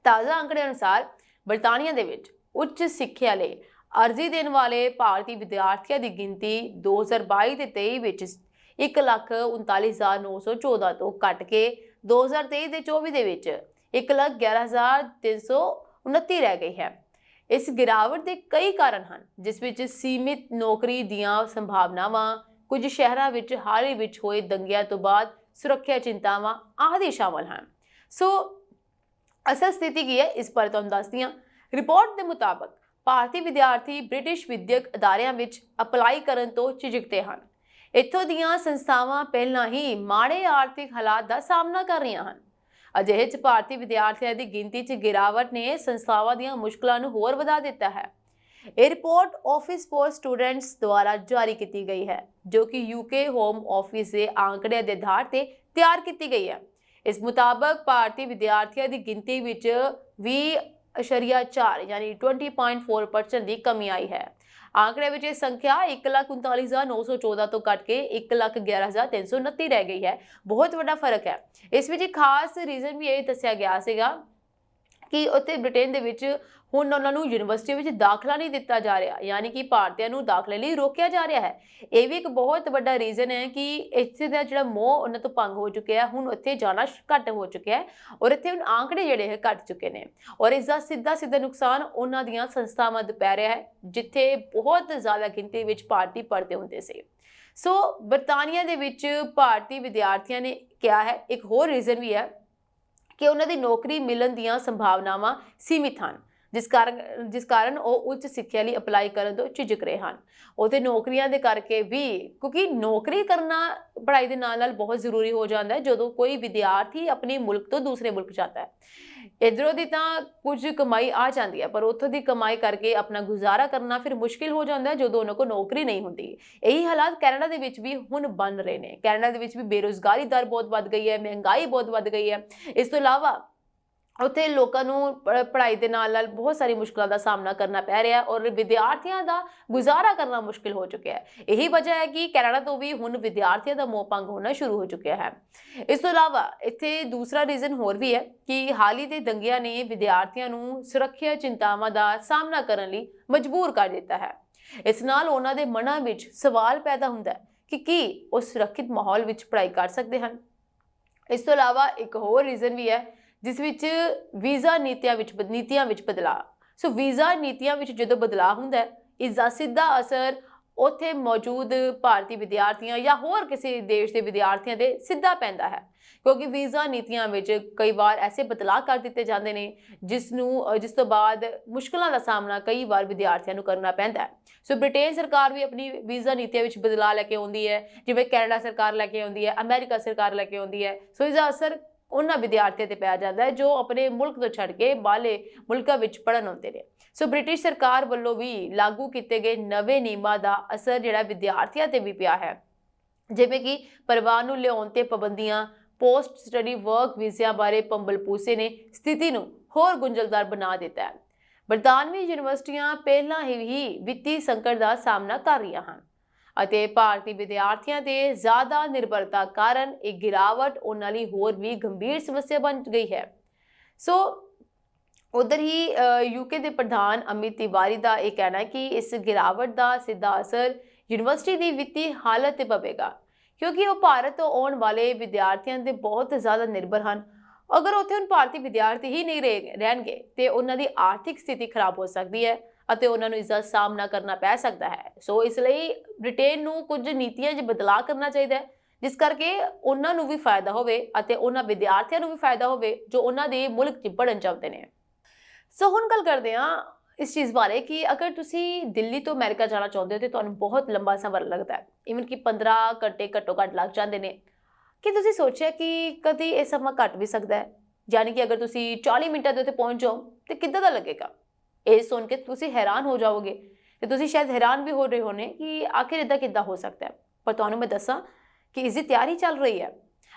Speaker 1: ਤਾਜ਼ਾ ਅੰਕੜੇ ਅਨੁਸਾਰ ਬਰਤਾਨੀਆ ਦੇ ਵਿੱਚ ਉੱਚ ਸਿੱਖਿਆ ਲਈ ਅਰਜ਼ੀ ਦੇਣ ਵਾਲੇ ਭਾਰਤੀ ਵਿਦਿਆਰਥੀਆਂ ਦੀ ਗਿਣਤੀ 2022 ਤੇ 23 ਵਿੱਚ 1,39,914 ਤੋਂ ਘਟ ਕੇ 2023 ਤੇ 24 ਦੇ ਵਿੱਚ 1,11,329 ਰਹਿ ਗਈ ਹੈ। ਇਸ ਗਿਰਾਵਟ ਦੇ ਕਈ ਕਾਰਨ ਹਨ, ਜਿਸ ਵਿੱਚ ਸੀਮਿਤ ਨੌਕਰੀ ਦੀਆਂ ਸੰਭਾਵਨਾਵਾਂ, ਕੁਝ ਸ਼ਹਿਰਾਂ ਵਿੱਚ ਹਾਲ ਹੀ ਵਿੱਚ ਹੋਏ ਦੰਗਿਆਂ ਤੋਂ ਬਾਅਦ ਸੁਰੱਖਿਆ ਚਿੰਤਾਵਾਂ ਆਦਿ ਸ਼ਾਮਲ ਹਨ। ਸੋ ਅਸਲ ਸਥਿਤੀ ਕੀ ਹੈ, ਇਸ ਬਾਰੇ ਤੁਹਾਨੂੰ ਦੱਸਦੀ ਹਾਂ। ਰਿਪੋਰਟ ਦੇ ਮੁਤਾਬਕ ਭਾਰਤੀ ਵਿਦਿਆਰਥੀ ਬ੍ਰਿਟਿਸ਼ ਵਿਦਿਅਕ ਅਦਾਰਿਆਂ ਵਿੱਚ ਅਪਲਾਈ ਕਰਨ ਤੋਂ ਝਿਜਕਦੇ ਹਨ। ਇੱਥੋਂ ਦੀਆਂ ਸੰਸਥਾਵਾਂ ਪਹਿਲਾਂ ਹੀ ਮਾੜੇ ਆਰਥਿਕ ਹਾਲਾਤ ਦਾ ਸਾਹਮਣਾ ਕਰ ਰਹੀਆਂ ਹਨ। ਅਜਿਹੇ 'ਚ ਭਾਰਤੀ ਵਿਦਿਆਰਥੀਆਂ ਦੀ ਗਿਣਤੀ 'ਚ ਗਿਰਾਵਟ ਨੇ ਸੰਸਥਾਵਾਂ ਦੀਆਂ ਮੁਸ਼ਕਲਾਂ ਨੂੰ ਹੋਰ ਵਧਾ ਦਿੱਤਾ ਹੈ। ਇਹ ਰਿਪੋਰਟ ਆਫਿਸ ਫॉर ਸਟੂਡੈਂਟਸ ਦੁਆਰਾ ਜਾਰੀ ਕੀਤੀ ਗਈ ਹੈ, ਜੋ ਕਿ ਯੂਕੇ ਹੋਮ ਆਫਿਸ ਦੇ ਆંકੜਿਆਂ ਦੇ ਆਧਾਰ ਤੇ ਤਿਆਰ ਕੀਤੀ ਗਈ ਹੈ। ਇਸ ਮੁਤਾਬਕ ਭਾਰਤੀ ਵਿਦਿਆਰਥੀਆਂ ਦੀ ਗਿਣਤੀ ਵਿੱਚ 20.4 यानी 20.4% ਦੀ ਕਮੀ ਆਈ ਹੈ। ਆંકੜੇ ਵਿੱਚ ਇਹ ਸੰਖਿਆ 1,39,914 ਤੋਂ ਘਟ ਕੇ 1,11,329 ਰਹਿ ਗਈ ਹੈ। ਬਹੁਤ ਵੱਡਾ ਫਰਕ ਹੈ। ਇਸ ਵਿੱਚ ਇੱਕ ਖਾਸ ਰੀਜ਼ਨ ਵੀ ਇਹ ਦੱਸਿਆ ਗਿਆ ਸੀਗਾ ਕਿ ਉੱਥੇ ਬ੍ਰਿਟੇਨ ਦੇ ਵਿੱਚ ਹੁਣ ਉਹਨਾਂ ਨੂੰ ਯੂਨੀਵਰਸਿਟੀ ਵਿੱਚ ਦਾਖਲਾ ਨਹੀਂ ਦਿੱਤਾ ਜਾ ਰਿਹਾ, ਯਾਨੀ ਕਿ ਭਾਰਤੀਆਂ ਨੂੰ ਦਾਖਲੇ ਲਈ ਰੋਕਿਆ ਜਾ ਰਿਹਾ ਹੈ। ਇਹ ਵੀ ਇੱਕ ਬਹੁਤ ਵੱਡਾ ਰੀਜ਼ਨ ਹੈ ਕਿ ਇੱਥੇ ਦਾ ਜਿਹੜਾ ਮੋਹ ਉਹਨਾਂ ਤੋਂ ਭੰਗ ਹੋ ਚੁੱਕਿਆ ਹੈ, ਹੁਣ ਉੱਥੇ ਜਾਣਾ ਘੱਟ ਹੋ ਚੁੱਕਿਆ ਹੈ ਔਰ ਇੱਥੇ ਹੁਣ ਆંકੜੇ ਜਿਹੜੇ ਹੈ ਘਟ ਚੁੱਕੇ ਨੇ ਔਰ ਇਸ ਦਾ ਸਿੱਧਾ ਨੁਕਸਾਨ ਉਹਨਾਂ ਦੀਆਂ ਸੰਸਥਾਵਾਂ ਤੇ ਪੈ ਰਿਹਾ ਹੈ, ਜਿੱਥੇ ਬਹੁਤ ਜ਼ਿਆਦਾ ਗਿਣਤੀ ਵਿੱਚ ਭਾਰਤੀ ਪੜ੍ਹਦੇ ਹੁੰਦੇ ਸੀ। ਸੋ ਬਰਤਾਨੀਆ ਦੇ ਵਿੱਚ ਭਾਰਤੀ ਵਿਦਿਆਰਥੀਆਂ ਨੇ ਕਿਹਾ ਹੈ ਇੱਕ ਹੋਰ ਰੀਜ਼ਨ ਵੀ ਹੈ ਕਿ ਉਹਨਾਂ ਦੀ ਨੌਕਰੀ ਮਿਲਣ ਦੀਆਂ ਸੰਭਾਵਨਾਵਾਂ ਸੀਮਿਤ ਹਨ, ਜਿਸ ਕਾਰਨ ਉਹ ਉੱਚ ਸਿੱਖਿਆ ਲਈ ਅਪਲਾਈ ਕਰਨ ਤੋਂ ਝਿਜਕ ਰਹੇ ਹਨ। ਉਹਦੇ ਨੌਕਰੀਆਂ ਦੇ ਕਰਕੇ ਵੀ, ਕਿਉਂਕਿ ਨੌਕਰੀ ਕਰਨਾ ਪੜ੍ਹਾਈ ਦੇ ਨਾਲ ਬਹੁਤ ਜ਼ਰੂਰੀ ਹੋ ਜਾਂਦਾ ਹੈ ਜਦੋਂ ਕੋਈ ਵਿਦਿਆਰਥੀ ਆਪਣੇ ਮੁਲਕ ਤੋਂ ਦੂਸਰੇ ਮੁਲਕ ਜਾਂਦਾ ਹੈ। ਇੱਧਰੋਂ ਦੀ ਤਾਂ ਕੁਝ ਕਮਾਈ ਆ ਜਾਂਦੀ ਹੈ, ਪਰ ਉੱਥੋਂ ਦੀ ਕਮਾਈ ਕਰਕੇ ਆਪਣਾ ਗੁਜ਼ਾਰਾ ਕਰਨਾ ਫਿਰ ਮੁਸ਼ਕਿਲ ਹੋ ਜਾਂਦਾ ਹੈ ਜਦੋਂ ਉਹਨਾਂ ਕੋਲ ਨੌਕਰੀ ਨਹੀਂ ਹੁੰਦੀ। ਇਹੀ ਹਾਲਾਤ ਕੈਨੇਡਾ ਦੇ ਵਿੱਚ ਵੀ ਹੁਣ ਬਣ ਰਹੇ ਨੇ। ਕੈਨੇਡਾ ਦੇ ਵਿੱਚ ਵੀ ਬੇਰੁਜ਼ਗਾਰੀ ਦਰ ਬਹੁਤ ਵੱਧ ਗਈ ਹੈ, ਮਹਿੰਗਾਈ ਬਹੁਤ ਵੱਧ ਗਈ ਹੈ। ਇਸ ਤੋਂ ਇਲਾਵਾ ਉੱਥੇ ਲੋਕਾਂ ਨੂੰ ਪੜ੍ਹਾਈ ਦੇ ਨਾਲ ਬਹੁਤ ਸਾਰੀ ਮੁਸ਼ਕਲਾਂ ਦਾ ਸਾਹਮਣਾ ਕਰਨਾ ਪੈ ਰਿਹਾ ਔਰ ਵਿਦਿਆਰਥੀਆਂ ਦਾ ਗੁਜ਼ਾਰਾ ਕਰਨਾ ਮੁਸ਼ਕਿਲ ਹੋ ਚੁੱਕਿਆ ਹੈ। ਇਹੀ ਵਜ੍ਹਾ ਹੈ ਕਿ ਕੈਨੇਡਾ ਤੋਂ ਵੀ ਹੁਣ ਵਿਦਿਆਰਥੀਆਂ ਦਾ ਮੋਹ ਭੰਗ ਹੋਣਾ ਸ਼ੁਰੂ ਹੋ ਚੁੱਕਿਆ ਹੈ। ਇਸ ਤੋਂ ਇਲਾਵਾ ਇੱਥੇ ਦੂਸਰਾ ਰੀਜ਼ਨ ਹੋਰ ਵੀ ਹੈ ਕਿ ਹਾਲ ਹੀ ਦੇ ਦੰਗਿਆਂ ਨੇ ਵਿਦਿਆਰਥੀਆਂ ਨੂੰ ਸੁਰੱਖਿਆ ਚਿੰਤਾਵਾਂ ਦਾ ਸਾਹਮਣਾ ਕਰਨ ਲਈ ਮਜਬੂਰ ਕਰ ਦਿੱਤਾ ਹੈ। ਇਸ ਨਾਲ ਉਹਨਾਂ ਦੇ ਮਨਾਂ ਵਿੱਚ ਸਵਾਲ ਪੈਦਾ ਹੁੰਦਾ ਹੈ ਕਿ ਕੀ ਉਹ ਸੁਰੱਖਿਅਤ ਮਾਹੌਲ ਵਿੱਚ ਪੜ੍ਹਾਈ ਕਰ ਸਕਦੇ ਹਨ। ਇਸ ਤੋਂ ਇਲਾਵਾ ਇੱਕ ਹੋਰ ਰੀਜ਼ਨ ਵੀ ਹੈ ਜਿਸ ਵਿੱਚ ਵੀਜ਼ਾ ਨੀਤੀਆਂ ਵਿੱਚ ਬਦਲਾਅ। ਸੋ ਵੀਜ਼ਾ ਨੀਤੀਆਂ ਵਿੱਚ ਜਦੋਂ ਬਦਲਾਅ ਹੁੰਦਾ ਹੈ, ਇਸ ਦਾ ਸਿੱਧਾ ਅਸਰ ਉੱਥੇ ਮੌਜੂਦ ਭਾਰਤੀ ਵਿਦਿਆਰਥੀਆਂ ਜਾਂ ਹੋਰ ਕਿਸੇ ਦੇਸ਼ ਦੇ ਵਿਦਿਆਰਥੀਆਂ ਦੇ ਸਿੱਧਾ ਪੈਂਦਾ ਹੈ, ਕਿਉਂਕਿ ਵੀਜ਼ਾ ਨੀਤੀਆਂ ਵਿੱਚ ਕਈ ਵਾਰ ਐਸੇ ਬਦਲਾਅ ਕਰ ਦਿੱਤੇ ਜਾਂਦੇ ਨੇ ਜਿਸ ਤੋਂ ਬਾਅਦ ਮੁਸ਼ਕਲਾਂ ਦਾ ਸਾਹਮਣਾ ਕਈ ਵਾਰ ਵਿਦਿਆਰਥੀਆਂ ਨੂੰ ਕਰਨਾ ਪੈਂਦਾ ਹੈ। ਸੋ ਬ੍ਰਿਟੇਨ ਸਰਕਾਰ ਵੀ ਆਪਣੀ ਵੀਜ਼ਾ ਨੀਤੀਆਂ ਵਿੱਚ ਬਦਲਾਅ ਲੈ ਕੇ ਆਉਂਦੀ ਹੈ, ਜਿਵੇਂ ਕੈਨੇਡਾ ਸਰਕਾਰ ਲੈ ਕੇ ਆਉਂਦੀ ਹੈ, ਅਮਰੀਕਾ ਸਰਕਾਰ ਲੈ ਕੇ ਆਉਂਦੀ ਹੈ। ਸੋ ਇਸ ਦਾ ਅਸਰ ਉਹਨਾਂ ਵਿਦਿਆਰਥੀਆਂ ਤੇ ਪੈ ਜਾਂਦਾ ਹੈ ਜੋ ਆਪਣੇ ਮੁਲਕ ਤੋਂ ਛੱਡ ਕੇ ਬਾਹਰਲੇ ਮੁਲਕਾਂ ਵਿੱਚ ਪੜ੍ਹਨ ਆਉਂਦੇ ਨੇ। ਸੋ ਬ੍ਰਿਟਿਸ਼ ਸਰਕਾਰ ਵੱਲੋਂ ਵੀ ਲਾਗੂ ਕੀਤੇ ਗਏ ਨਵੇਂ ਨਿਯਮਾਂ ਦਾ ਅਸਰ ਜਿਹੜਾ ਵਿਦਿਆਰਥੀਆਂ ਤੇ ਵੀ ਪਿਆ ਹੈ, ਜਿਵੇਂ ਕਿ ਪਰਿਵਾਰ ਨੂੰ ਲਿਆਉਣ ਤੇ ਪਾਬੰਦੀਆਂ, ਪੋਸਟ ਸਟੱਡੀ ਵਰਕ ਵੀਜ਼ਿਆਂ ਬਾਰੇ ਪੰਬਲਪੂਸੇ ਨੇ ਸਥਿਤੀ ਨੂੰ ਹੋਰ ਗੁੰਝਲਦਾਰ ਬਣਾ ਦਿੱਤਾ ਹੈ। ਬਰਤਾਨਵੀ ਯੂਨੀਵਰਸਿਟੀਆਂ ਪਹਿਲਾਂ ਹੀ ਵਿੱਤੀ ਸੰਕਟ ਦਾ ਸਾਹਮਣਾ ਕਰ ਰਹੀਆਂ ਹਨ ਅਤੇ ਭਾਰਤੀ ਵਿਦਿਆਰਥੀਆਂ ਤੇ ਜ਼ਿਆਦਾ ਨਿਰਭਰਤਾ ਕਾਰਨ ਇਹ ਗਿਰਾਵਟ ਉਹਨਾਂ ਲਈ ਹੋਰ ਵੀ ਗੰਭੀਰ ਸਮੱਸਿਆ ਬਣ ਗਈ ਹੈ। ਸੋ ਉਧਰ ਹੀ ਯੂਕੇ ਦੇ ਪ੍ਰਧਾਨ ਅਮਿਤ ਤਿਵਾਰੀ ਦਾ ਇਹ ਕਹਿਣਾ ਹੈ ਕਿ ਇਸ ਗਿਰਾਵਟ ਦਾ ਸਿੱਧਾ ਅਸਰ ਯੂਨੀਵਰਸਿਟੀ ਦੀ ਵਿੱਤੀ ਹਾਲਤ ਤੇ ਪਵੇਗਾ, ਕਿਉਂਕਿ ਉਹ ਭਾਰਤ ਤੋਂ ਆਉਣ ਵਾਲੇ ਵਿਦਿਆਰਥੀਆਂ ਦੇ ਬਹੁਤ ਜ਼ਿਆਦਾ ਨਿਰਭਰ ਹਨ। ਅਗਰ ਉੱਥੇ ਹੁਣ ਭਾਰਤੀ ਵਿਦਿਆਰਥੀ ਹੀ ਨਹੀਂ ਰਹਿਣਗੇ ਤੇ ਉਹਨਾਂ ਦੀ ਆਰਥਿਕ ਸਥਿਤੀ ਖਰਾਬ ਹੋ ਸਕਦੀ ਹੈ ਅਤੇ ਉਹਨਾਂ ਨੂੰ ਇਸ ਦਾ ਸਾਹਮਣਾ ਕਰਨਾ ਪੈ ਸਕਦਾ ਹੈ। ਸੋ ਇਸ ਲਈ ਬ੍ਰਿਟੇਨ ਨੂੰ ਕੁਝ ਨੀਤੀਆਂ 'ਚ ਬਦਲਾਅ ਕਰਨਾ ਚਾਹੀਦਾ ਹੈ, ਜਿਸ ਕਰਕੇ ਉਹਨਾਂ ਨੂੰ ਵੀ ਫਾਇਦਾ ਹੋਵੇ ਅਤੇ ਉਹਨਾਂ ਵਿਦਿਆਰਥੀਆਂ ਨੂੰ ਵੀ ਫਾਇਦਾ ਹੋਵੇ ਜੋ ਉਹਨਾਂ ਦੇ ਮੁਲਕ 'ਚ ਪੜ੍ਹਨ ਚਾਹੁੰਦੇ ਨੇ। ਸੋ ਹੁਣ ਗੱਲ ਕਰਦੇ ਹਾਂ ਇਸ ਚੀਜ਼ ਬਾਰੇ ਕਿ ਅਗਰ ਤੁਸੀਂ ਦਿੱਲੀ ਤੋਂ ਅਮਰੀਕਾ ਜਾਣਾ ਚਾਹੁੰਦੇ ਹੋ ਤੇ ਤੁਹਾਨੂੰ ਬਹੁਤ ਲੰਬਾ ਸਫ਼ਰ ਲੱਗਦਾ ਹੈ, ਈਵਨ ਕਿ 15 ਘੰਟੇ ਘੱਟੋ ਘੱਟ ਲੱਗ ਜਾਂਦੇ ਨੇ। ਕਿ ਤੁਸੀਂ ਸੋਚਿਆ ਕਿ ਕਦੀ ਇਹ ਸਮਾਂ ਘੱਟ ਵੀ ਸਕਦਾ ਹੈ, ਯਾਨੀ ਕਿ ਅਗਰ ਤੁਸੀਂ 40 ਮਿੰਟਾਂ ਦੇ ਉੱਤੇ ਪਹੁੰਚ ਜਾਓ ਤੇ ਕਿੱਦਾਂ ਦਾ ਲੱਗੇਗਾ? ਇਹ ਸੁਣ ਕੇ ਤੁਸੀਂ ਹੈਰਾਨ ਹੋ ਜਾਓਗੇ ਤੇ ਤੁਸੀਂ ਸ਼ਾਇਦ ਹੈਰਾਨ ਵੀ ਹੋ ਰਹੇ ਹੋਣੇ ਕਿ ਆਖਿਰ ਇੱਦਾਂ ਕਿੱਦਾਂ ਹੋ ਸਕਦਾ ਹੈ। ਪਰ ਤੁਹਾਨੂੰ ਮੈਂ ਦੱਸਾਂ ਕਿ ਇਸ ਦੀ ਤਿਆਰੀ ਚੱਲ ਰਹੀ ਹੈ।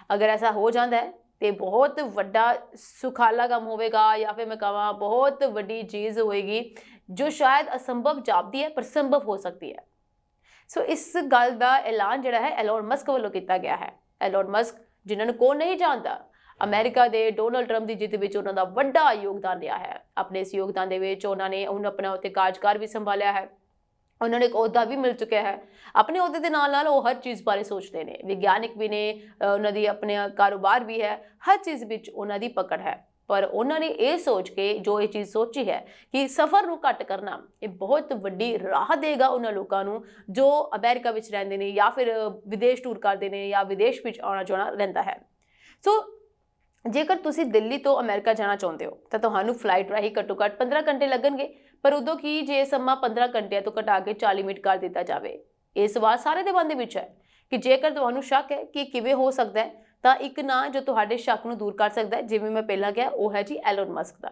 Speaker 1: ਅਗਰ ਐਸਾ ਹੋ ਜਾਂਦਾ ਹੈ ਤੇ ਬਹੁਤ ਵੱਡਾ ਸੁਖਾਲਾ ਕੰਮ ਹੋਵੇਗਾ, ਜਾਂ ਫਿਰ ਮੈਂ ਕਹਾਂ ਬਹੁਤ ਵੱਡੀ ਚੀਜ਼ ਹੋਏਗੀ ਜੋ ਸ਼ਾਇਦ ਅਸੰਭਵ ਜਾਪਦੀ ਹੈ ਪਰ ਸੰਭਵ ਹੋ ਸਕਦੀ ਹੈ। ਸੋ ਇਸ ਗੱਲ ਦਾ ਐਲਾਨ ਜਿਹੜਾ ਹੈ ਐਲੋਨ ਮਸਕ ਵੱਲੋਂ ਕੀਤਾ ਗਿਆ ਹੈ। ਐਲੋਨ ਮਸਕ, ਜਿਨ੍ਹਾਂ ਨੂੰ ਕੌਣ ਨਹੀਂ ਜਾਣਦਾ, ਅਮਰੀਕਾ ਦੇ ਡੋਨਲਡ ਟਰੰਪ ਦੀ ਜਿੱਤ ਵਿੱਚ ਉਹਨਾਂ ਦਾ ਵੱਡਾ ਯੋਗਦਾਨ ਰਿਹਾ ਹੈ। ਆਪਣੇ ਇਸ ਯੋਗਦਾਨ ਦੇ ਵਿੱਚ ਉਹਨਾਂ ਨੇ ਆਪਣਾ ਉੱਥੇ ਕਾਰਜਕਾਰ ਵੀ ਸੰਭਾਲਿਆ ਹੈ, ਉਹਨਾਂ ਨੂੰ ਇੱਕ ਅਹੁਦਾ ਵੀ ਮਿਲ ਚੁੱਕਿਆ ਹੈ। ਆਪਣੇ ਅਹੁਦੇ ਦੇ ਨਾਲ ਨਾਲ ਉਹ ਹਰ ਚੀਜ਼ ਬਾਰੇ ਸੋਚਦੇ ਨੇ, ਵਿਗਿਆਨਿਕ ਵੀ ਨੇ, ਉਹਨਾਂ ਦੀ ਆਪਣੇ ਕਾਰੋਬਾਰ ਵੀ ਹੈ, ਹਰ ਚੀਜ਼ ਵਿੱਚ ਉਹਨਾਂ ਦੀ ਪਕੜ ਹੈ। ਪਰ ਉਹਨਾਂ ਨੇ ਇਹ ਸੋਚ ਕੇ ਜੋ ਇਹ ਚੀਜ਼ ਸੋਚੀ ਹੈ ਕਿ ਸਫ਼ਰ ਨੂੰ ਘੱਟ ਕਰਨਾ ਇਹ ਬਹੁਤ ਵੱਡੀ ਰਾਹ ਦੇਗਾ ਉਹਨਾਂ ਲੋਕਾਂ ਨੂੰ ਜੋ ਅਮਰੀਕਾ ਵਿੱਚ ਰਹਿੰਦੇ ਨੇ ਜਾਂ ਫਿਰ ਵਿਦੇਸ਼ ਟੂਰ ਕਰਦੇ ਨੇ ਜਾਂ ਵਿਦੇਸ਼ ਵਿੱਚ ਆਉਣਾ ਜਾਣਾ ਰਹਿੰਦਾ ਹੈ। ਸੋ ਜੇਕਰ ਤੁਸੀਂ ਦਿੱਲੀ ਤੋਂ ਅਮਰੀਕਾ ਜਾਣਾ ਚਾਹੁੰਦੇ ਹੋ ਤਾਂ ਤੁਹਾਨੂੰ ਫਲਾਈਟ ਰਾਹੀਂ ਘੱਟੋ ਘੱਟ 15 ਘੰਟੇ ਲੱਗਣਗੇ। ਪਰ ਉਦੋਂ ਕੀ ਜੇ ਸਮਾਂ 15 ਘੰਟਿਆਂ ਤੋਂ ਘਟਾ ਕੇ 40 ਮਿੰਟ ਕਰ ਦਿੱਤਾ ਜਾਵੇ? ਇਹ ਸਵਾਲ ਸਾਰੇ ਦੇ ਮਨ ਦੇ ਵਿੱਚ ਹੈ ਕਿ ਜੇਕਰ ਤੁਹਾਨੂੰ ਸ਼ੱਕ ਹੈ ਕਿ ਕਿਵੇਂ ਹੋ ਸਕਦਾ ਹੈ, ਤਾਂ ਇੱਕ ਨਾਂ ਜੋ ਤੁਹਾਡੇ ਸ਼ੱਕ ਨੂੰ ਦੂਰ ਕਰ ਸਕਦਾ ਹੈ, ਜਿਵੇਂ ਮੈਂ ਪਹਿਲਾਂ ਕਿਹਾ, ਉਹ ਹੈ ਜੀ ਐਲੋਨ ਮਸਕ ਦਾ।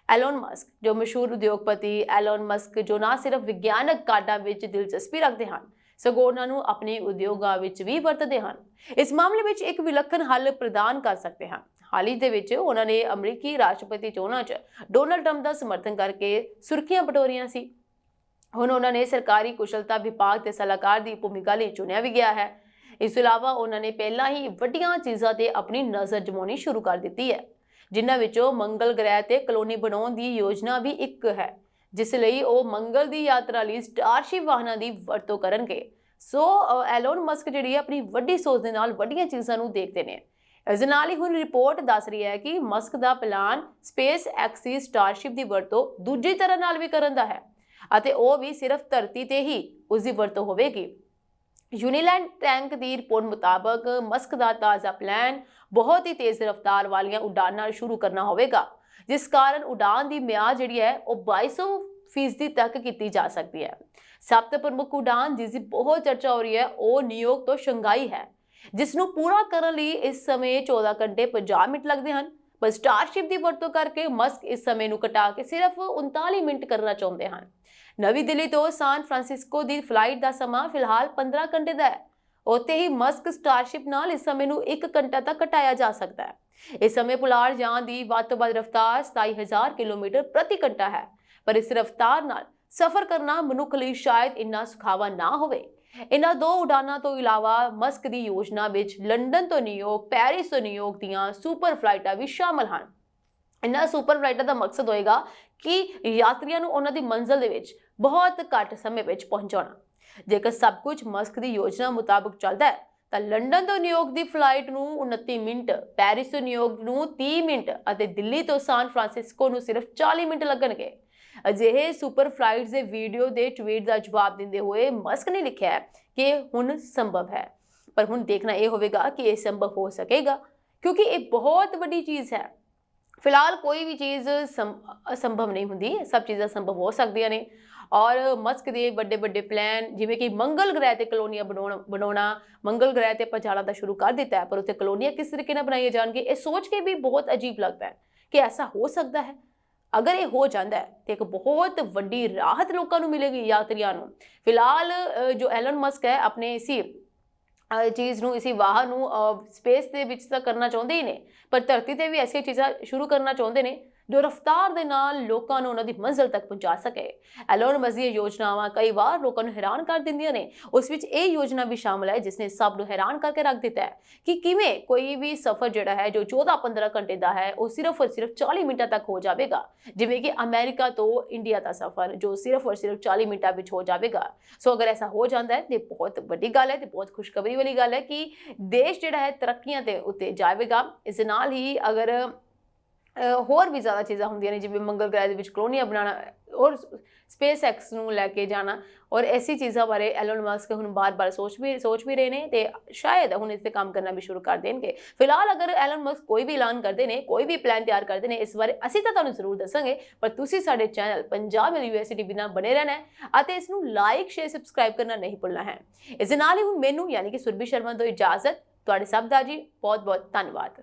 Speaker 1: ਐਲੋਨ ਮਸਕ ਜੋ ਮਸ਼ਹੂਰ ਉਦਯੋਗਪਤੀ, ਐਲੋਨ ਮਸਕ ਜੋ ਨਾ ਸਿਰਫ ਵਿਗਿਆਨਕ ਕਾਢਾਂ ਵਿੱਚ ਦਿਲਚਸਪੀ ਰੱਖਦੇ ਹਨ ਸਗੋਂ ਉਹਨਾਂ ਨੂੰ ਆਪਣੇ ਉਦਯੋਗਾਂ ਵਿੱਚ ਵੀ ਵਰਤਦੇ ਹਨ। ਇਸ ਮਾਮਲੇ ਵਿੱਚ ਇੱਕ ਵਿਲੱਖਣ ਹੱਲ ਪ੍ਰਦਾਨ ਕਰ ਸਕਦੇ ਹਨ। ਹਾਲ ਹੀ ਦੇ ਵਿੱਚ ਉਹਨਾਂ ਨੇ ਅਮਰੀਕੀ ਰਾਸ਼ਟਰਪਤੀ ਚੋਣਾਂ 'ਚ ਡੋਨਲਡ ਟਰੰਪ ਦਾ ਸਮਰਥਨ ਕਰਕੇ ਸੁਰਖੀਆਂ ਬਟੋਰੀਆਂ ਸੀ। ਹੁਣ ਉਹਨਾਂ ਨੇ ਸਰਕਾਰੀ ਕੁਸ਼ਲਤਾ ਵਿਭਾਗ ਦੇ ਸਲਾਹਕਾਰ ਦੀ ਭੂਮਿਕਾ ਲਈ ਚੁਣਿਆ ਵੀ ਗਿਆ ਹੈ। ਇਸ ਤੋਂ ਇਲਾਵਾ ਉਹਨਾਂ ਨੇ ਪਹਿਲਾਂ ਹੀ ਵੱਡੀਆਂ ਚੀਜ਼ਾਂ ਤੇ ਆਪਣੀ ਨਜ਼ਰ ਜਮਾਉਣੀ ਸ਼ੁਰੂ ਕਰ ਦਿੱਤੀ ਹੈ, ਜਿਨ੍ਹਾਂ ਵਿੱਚੋਂ ਮੰਗਲ ਗ੍ਰਹਿ ਤੇ ਕਲੋਨੀ ਬਣਾਉਣ ਦੀ ਯੋਜਨਾ ਵੀ ਇੱਕ ਹੈ, ਜਿਸ ਲਈ ਉਹ ਮੰਗਲ ਦੀ ਯਾਤਰਾ ਲਈ ਸਟਾਰਸ਼ਿਪ ਵਾਹਨਾਂ ਦੀ ਵਰਤੋਂ ਕਰਨਗੇ। ਸੋ ਐਲੋਨ ਮਸਕ ਜਿਹੜੀ ਹੈ ਆਪਣੀ ਵੱਡੀ ਸੋਚ ਦੇ ਨਾਲ ਵੱਡੀਆਂ ਚੀਜ਼ਾਂ ਨੂੰ ਦੇਖਦੇ ਨੇ। ਇਸ ਨਾਲ ਹੀ ਹੁਣ ਰਿਪੋਰਟ ਦੱਸ ਰਹੀ ਹੈ ਕਿ ਮਸਕ ਦਾ ਪਲਾਨ ਸਪੇਸ ਐਕਸ ਦੀ ਸਟਾਰਸ਼ਿਪ ਦੀ ਵਰਤੋਂ ਦੂਜੀ ਤਰ੍ਹਾਂ ਨਾਲ ਵੀ ਕਰਨ ਦਾ ਹੈ ਅਤੇ ਉਹ ਵੀ ਸਿਰਫ ਧਰਤੀ ਤੇ ਹੀ ਉਸ ਦੀ ਵਰਤੋਂ ਹੋਵੇਗੀ। ਯੂਨੀਲੈਂਡ ਟੈਂਕ ਦੀ ਰਿਪੋਰਟ ਮੁਤਾਬਕ ਮਸਕ ਦਾ ਤਾਜ਼ਾ ਪਲਾਨ ਬਹੁਤ ਹੀ ਤੇਜ਼ ਰਫ਼ਤਾਰ ਵਾਲੀਆਂ ਉਡਾਨਾਂ ਸ਼ੁਰੂ ਕਰਨਾ ਹੋਵੇਗਾ, ਜਿਸ ਕਾਰਨ ਉਡਾਨ ਦੀ ਮਿਆਦ ਜਿਹੜੀ ਹੈ ਉਹ 2200% ਤੱਕ ਕੀਤੀ ਜਾ ਸਕਦੀ ਹੈ। ਸਭ ਤੋਂ ਪ੍ਰਮੁੱਖ ਉਡਾਨ ਜਿਸ ਦੀ ਬਹੁਤ ਚਰਚਾ ਹੋ ਰਹੀ ਹੈ ਉਹ ਨਿਊਯਾਰਕ ਤੋਂ ਸ਼ੰਘਾਈ ਹੈ, ਜਿਸ ਨੂੰ ਪੂਰਾ ਕਰਨ ਲਈ ਇਸ ਸਮੇਂ 14 ਘੰਟੇ 50 ਮਿੰਟ ਲੱਗਦੇ ਹਨ। ਪਰ ਸਟਾਰਸ਼ਿਪ ਦੀ ਵਰਤੋਂ ਕਰਕੇ ਮਸਕ ਇਸ ਸਮੇਂ ਨੂੰ ਘਟਾ ਕੇ ਸਿਰਫ 39 ਮਿੰਟ ਕਰਨਾ ਚਾਹੁੰਦੇ ਹਨ। ਨਵੀਂ ਦਿੱਲੀ ਤੋਂ ਸਾਨ ਫਰਾਂਸਿਸਕੋ ਦੀ ਫਲਾਈਟ ਦਾ ਸਮਾਂ ਫਿਲਹਾਲ 15 ਘੰਟੇ ਦਾ ਹੈ। ਉੱਥੇ ਹੀ ਮਸਕ ਸਟਾਰਸ਼ਿਪ ਨਾਲ ਇਸ ਸਮੇਂ ਨੂੰ 1 ਘੰਟਾ ਤੱਕ ਘਟਾਇਆ ਜਾ ਸਕਦਾ ਹੈ। ਇਸ ਸਮੇਂ ਪੁਲਾੜ ਜਾਣ ਦੀ ਵੱਧ ਤੋਂ ਵੱਧ ਰਫ਼ਤਾਰ 27,000 ਕਿਲੋਮੀਟਰ ਪ੍ਰਤੀ ਘੰਟਾ ਹੈ, ਪਰ ਇਸ ਰਫ਼ਤਾਰ ਨਾਲ ਸਫ਼ਰ ਕਰਨਾ ਮਨੁੱਖ ਲਈ ਸ਼ਾਇਦ ਇੰਨਾ ਸੁਖਾਵਾ ਨਾ ਹੋਵੇ। ਇਹਨਾਂ ਦੋ ਉਡਾਨਾਂ ਤੋਂ ਇਲਾਵਾ ਮਸਕ ਦੀ ਯੋਜਨਾ ਵਿੱਚ ਲੰਡਨ ਤੋਂ ਨਿਊਯਾਰਕ, ਪੈਰਿਸ ਤੋਂ ਨਿਊਯਾਰਕ ਦੀਆਂ ਸੁਪਰ ਫਲਾਈਟਾਂ ਵੀ ਸ਼ਾਮਲ ਹਨ। ਇਹਨਾਂ ਸੁਪਰ ਫਲਾਈਟਾਂ ਦਾ ਮਕਸਦ ਹੋਏਗਾ ਕਿ ਯਾਤਰੀਆਂ ਨੂੰ ਉਹਨਾਂ ਦੀ ਮੰਜ਼ਿਲ ਦੇ ਵਿੱਚ ਬਹੁਤ ਘੱਟ ਸਮੇਂ ਵਿੱਚ ਪਹੁੰਚਾਉਣਾ। ਜੇਕਰ ਸਭ ਕੁਝ ਮਸਕ ਦੀ ਯੋਜਨਾ ਮੁਤਾਬਕ ਚੱਲਦਾ ਹੈ ਤਾਂ ਲੰਡਨ ਤੋਂ ਨਿਊਯਾਰਕ ਦੀ ਫਲਾਈਟ ਨੂੰ 29 ਮਿੰਟ, ਪੈਰਿਸ ਤੋਂ ਨਿਊਯਾਰਕ ਨੂੰ 30 ਮਿੰਟ ਅਤੇ ਦਿੱਲੀ ਤੋਂ ਸਾਨ ਫਰਾਂਸਿਸਕੋ ਨੂੰ ਸਿਰਫ 40 ਮਿੰਟ ਲੱਗਣਗੇ। ਅਜਿਹੇ ਸੁਪਰ ਫਲਾਈਟਸ ਦੇ ਵੀਡੀਓ ਦੇ ਟਵੀਟ ਦਾ ਜਵਾਬ ਦਿੰਦੇ ਹੋਏ ਮਸਕ ਨੇ ਲਿਖਿਆ ਹੈ ਕਿ ਇਹ ਹੁਣ ਸੰਭਵ ਹੈ, ਪਰ ਹੁਣ ਦੇਖਣਾ ਇਹ ਹੋਵੇਗਾ ਕਿ ਇਹ ਸੰਭਵ ਹੋ ਸਕੇਗਾ, ਕਿਉਂਕਿ ਇਹ ਬਹੁਤ ਵੱਡੀ ਚੀਜ਼ ਹੈ। ਫਿਲਹਾਲ ਕੋਈ ਵੀ ਚੀਜ਼ ਅਸੰਭਵ ਨਹੀਂ ਹੁੰਦੀ, ਸਭ ਚੀਜ਼ਾਂ ਸੰਭਵ ਹੋ ਸਕਦੀਆਂ ਨੇ। ਔਰ ਮਸਕ ਦੇ ਵੱਡੇ ਵੱਡੇ ਪਲਾਨ, ਜਿਵੇਂ ਕਿ ਮੰਗਲ ਗ੍ਰਹਿ ਤੇ ਕਲੋਨੀਆਂ ਬਣਾਉਣਾ, ਮੰਗਲ ਗ੍ਰਹਿ ਤੇ ਆਪਾਂ ਜਾਣਾ ਤਾਂ ਸ਼ੁਰੂ ਕਰ ਦਿੱਤਾ ਹੈ, ਪਰ ਉੱਥੇ ਕਲੋਨੀਆਂ ਕਿਸ ਤਰੀਕੇ ਨਾਲ ਬਣਾਈਆਂ ਜਾਣਗੇ, ਇਹ ਸੋਚ ਕੇ ਵੀ ਬਹੁਤ ਅਜੀਬ ਲੱਗਦਾ ਹੈ ਕਿ ਐਸਾ ਹੋ ਸਕਦਾ ਹੈ। ਅਗਰ ਇਹ ਹੋ ਜਾਂਦਾ ਹੈ ਤੇ ਇੱਕ ਬਹੁਤ ਵੱਡੀ ਰਾਹਤ ਲੋਕਾਂ ਨੂੰ ਮਿਲੇਗੀ, ਯਾਤਰੀਆਂ ਨੂੰ। ਫਿਲਹਾਲ ਜੋ ਐਲਨ ਮਸਕ ਹੈ ਆਪਣੇ ਇਸੀ ਚੀਜ਼ ਨੂੰ, ਇਸੀ ਵਾਹਨ ਨੂੰ ਸਪੇਸ ਦੇ ਵਿੱਚ ਤਾਂ ਕਰਨਾ ਚਾਹੁੰਦੇ ਹੀ ਨੇ, ਪਰ ਧਰਤੀ ਤੇ ਵੀ ਐਸੀਆਂ ਚੀਜ਼ਾਂ ਸ਼ੁਰੂ ਕਰਨਾ ਚਾਹੁੰਦੇ ਨੇ ਜੋ ਰਫ਼ਤਾਰ ਦੇ ਨਾਲ ਲੋਕਾਂ ਨੂੰ ਉਹਨਾਂ ਦੀ ਮੰਜ਼ਿਲ ਤੱਕ ਪਹੁੰਚਾ ਸਕੇ। ਐਲੋਨ ਮਸਕ ਦੀਆਂ ਯੋਜਨਾਵਾਂ ਕਈ ਵਾਰ ਲੋਕਾਂ ਨੂੰ ਹੈਰਾਨ ਕਰ ਦਿੰਦੀਆਂ ਨੇ। ਉਸ ਵਿੱਚ ਇਹ ਯੋਜਨਾ ਵੀ ਸ਼ਾਮਲ ਹੈ ਜਿਸ ਨੇ ਸਭ ਨੂੰ ਹੈਰਾਨ ਕਰਕੇ ਰੱਖ ਦਿੱਤਾ ਹੈ ਕਿ ਕਿਵੇਂ ਕੋਈ ਵੀ ਸਫ਼ਰ ਜਿਹੜਾ ਹੈ ਜੋ 14-15 ਘੰਟੇ ਦਾ ਹੈ ਉਹ ਸਿਰਫ ਔਰ ਸਿਰਫ 40 ਮਿੰਟਾਂ ਤੱਕ ਹੋ ਜਾਵੇਗਾ, ਜਿਵੇਂ ਕਿ ਅਮਰੀਕਾ ਤੋਂ ਇੰਡੀਆ ਦਾ ਸਫ਼ਰ ਜੋ ਸਿਰਫ ਔਰ ਸਿਰਫ 40 ਮਿੰਟਾਂ ਵਿੱਚ ਹੋ ਜਾਵੇਗਾ। ਸੋ ਅਗਰ ਐਸਾ ਹੋ ਜਾਂਦਾ ਹੈ ਤੇ ਬਹੁਤ ਵੱਡੀ ਗੱਲ ਹੈ ਤੇ ਬਹੁਤ ਖੁਸ਼ਖਬਰੀ ਵਾਲੀ ਗੱਲ ਹੈ ਕਿ ਦੇਸ਼ ਜਿਹੜਾ ਹੈ ਤਰੱਕੀਆਂ ਦੇ ਉੱਤੇ ਜਾਵੇਗਾ। ਇਸ ਦੇ ਨਾਲ ਹੀ ਅਗਰ ਹੋਰ ਵੀ ਜ਼ਿਆਦਾ ਚੀਜ਼ਾਂ ਹੁੰਦੀਆਂ ਨੇ, ਜਿਵੇਂ ਮੰਗਲ ਗ੍ਰਹਿ ਦੇ ਵਿੱਚ ਕਲੋਨੀਆਂ ਬਣਾਉਣਾ ਔਰ ਸਪੇਸ ਐਕਸ ਨੂੰ ਲੈ ਕੇ ਜਾਣਾ, ਔਰ ਐਸੀ ਚੀਜ਼ਾਂ ਬਾਰੇ ਐਲੋਨ ਮਸਕ ਹੁਣ ਬਾਰ-ਬਾਰ ਸੋਚ ਵੀ ਰਹੇ ਨੇ ਤੇ ਸ਼ਾਇਦ ਹੁਣ ਇਸ ਤੇ ਕੰਮ ਕਰਨਾ ਵੀ ਸ਼ੁਰੂ ਕਰ ਦੇਣਗੇ। ਫਿਲਹਾਲ ਅਗਰ ਐਲੋਨ ਮਸਕ ਕੋਈ ਵੀ ਐਲਾਨ ਕਰਦੇ ਨੇ, ਕੋਈ ਵੀ ਪਲਾਨ ਤਿਆਰ ਕਰਦੇ ਨੇ, ਇਸ ਬਾਰੇ ਅਸੀਂ ਤਾਂ ਤੁਹਾਨੂੰ ਜ਼ਰੂਰ ਦੱਸਾਂਗੇ, ਪਰ ਤੁਸੀਂ ਸਾਡੇ ਚੈਨਲ ਪੰਜਾਬ ਯੂਨੀਵਰਸਿਟੀ ਟੀਵੀ ਨਾਲ ਬਣੇ ਰਹਿਣਾ ਹੈ ਅਤੇ ਇਸ ਨੂੰ ਲਾਈਕ, ਸ਼ੇਅਰ, ਸਬਸਕ੍ਰਾਈਬ ਕਰਨਾ ਨਹੀਂ ਭੁੱਲਣਾ ਹੈ। ਇਸ ਦੇ ਨਾਲ ਹੀ ਹੁਣ ਮੈਨੂੰ ਯਾਨੀ ਕਿ ਸੁਰਭੀ ਸ਼ਰਮਾ ਤੋਂ ਇਜਾਜ਼ਤ। ਤੁਹਾਡੇ ਸਭ ਦਾ ਜੀ ਬਹੁਤ-ਬਹੁਤ ਧੰਨਵਾਦ।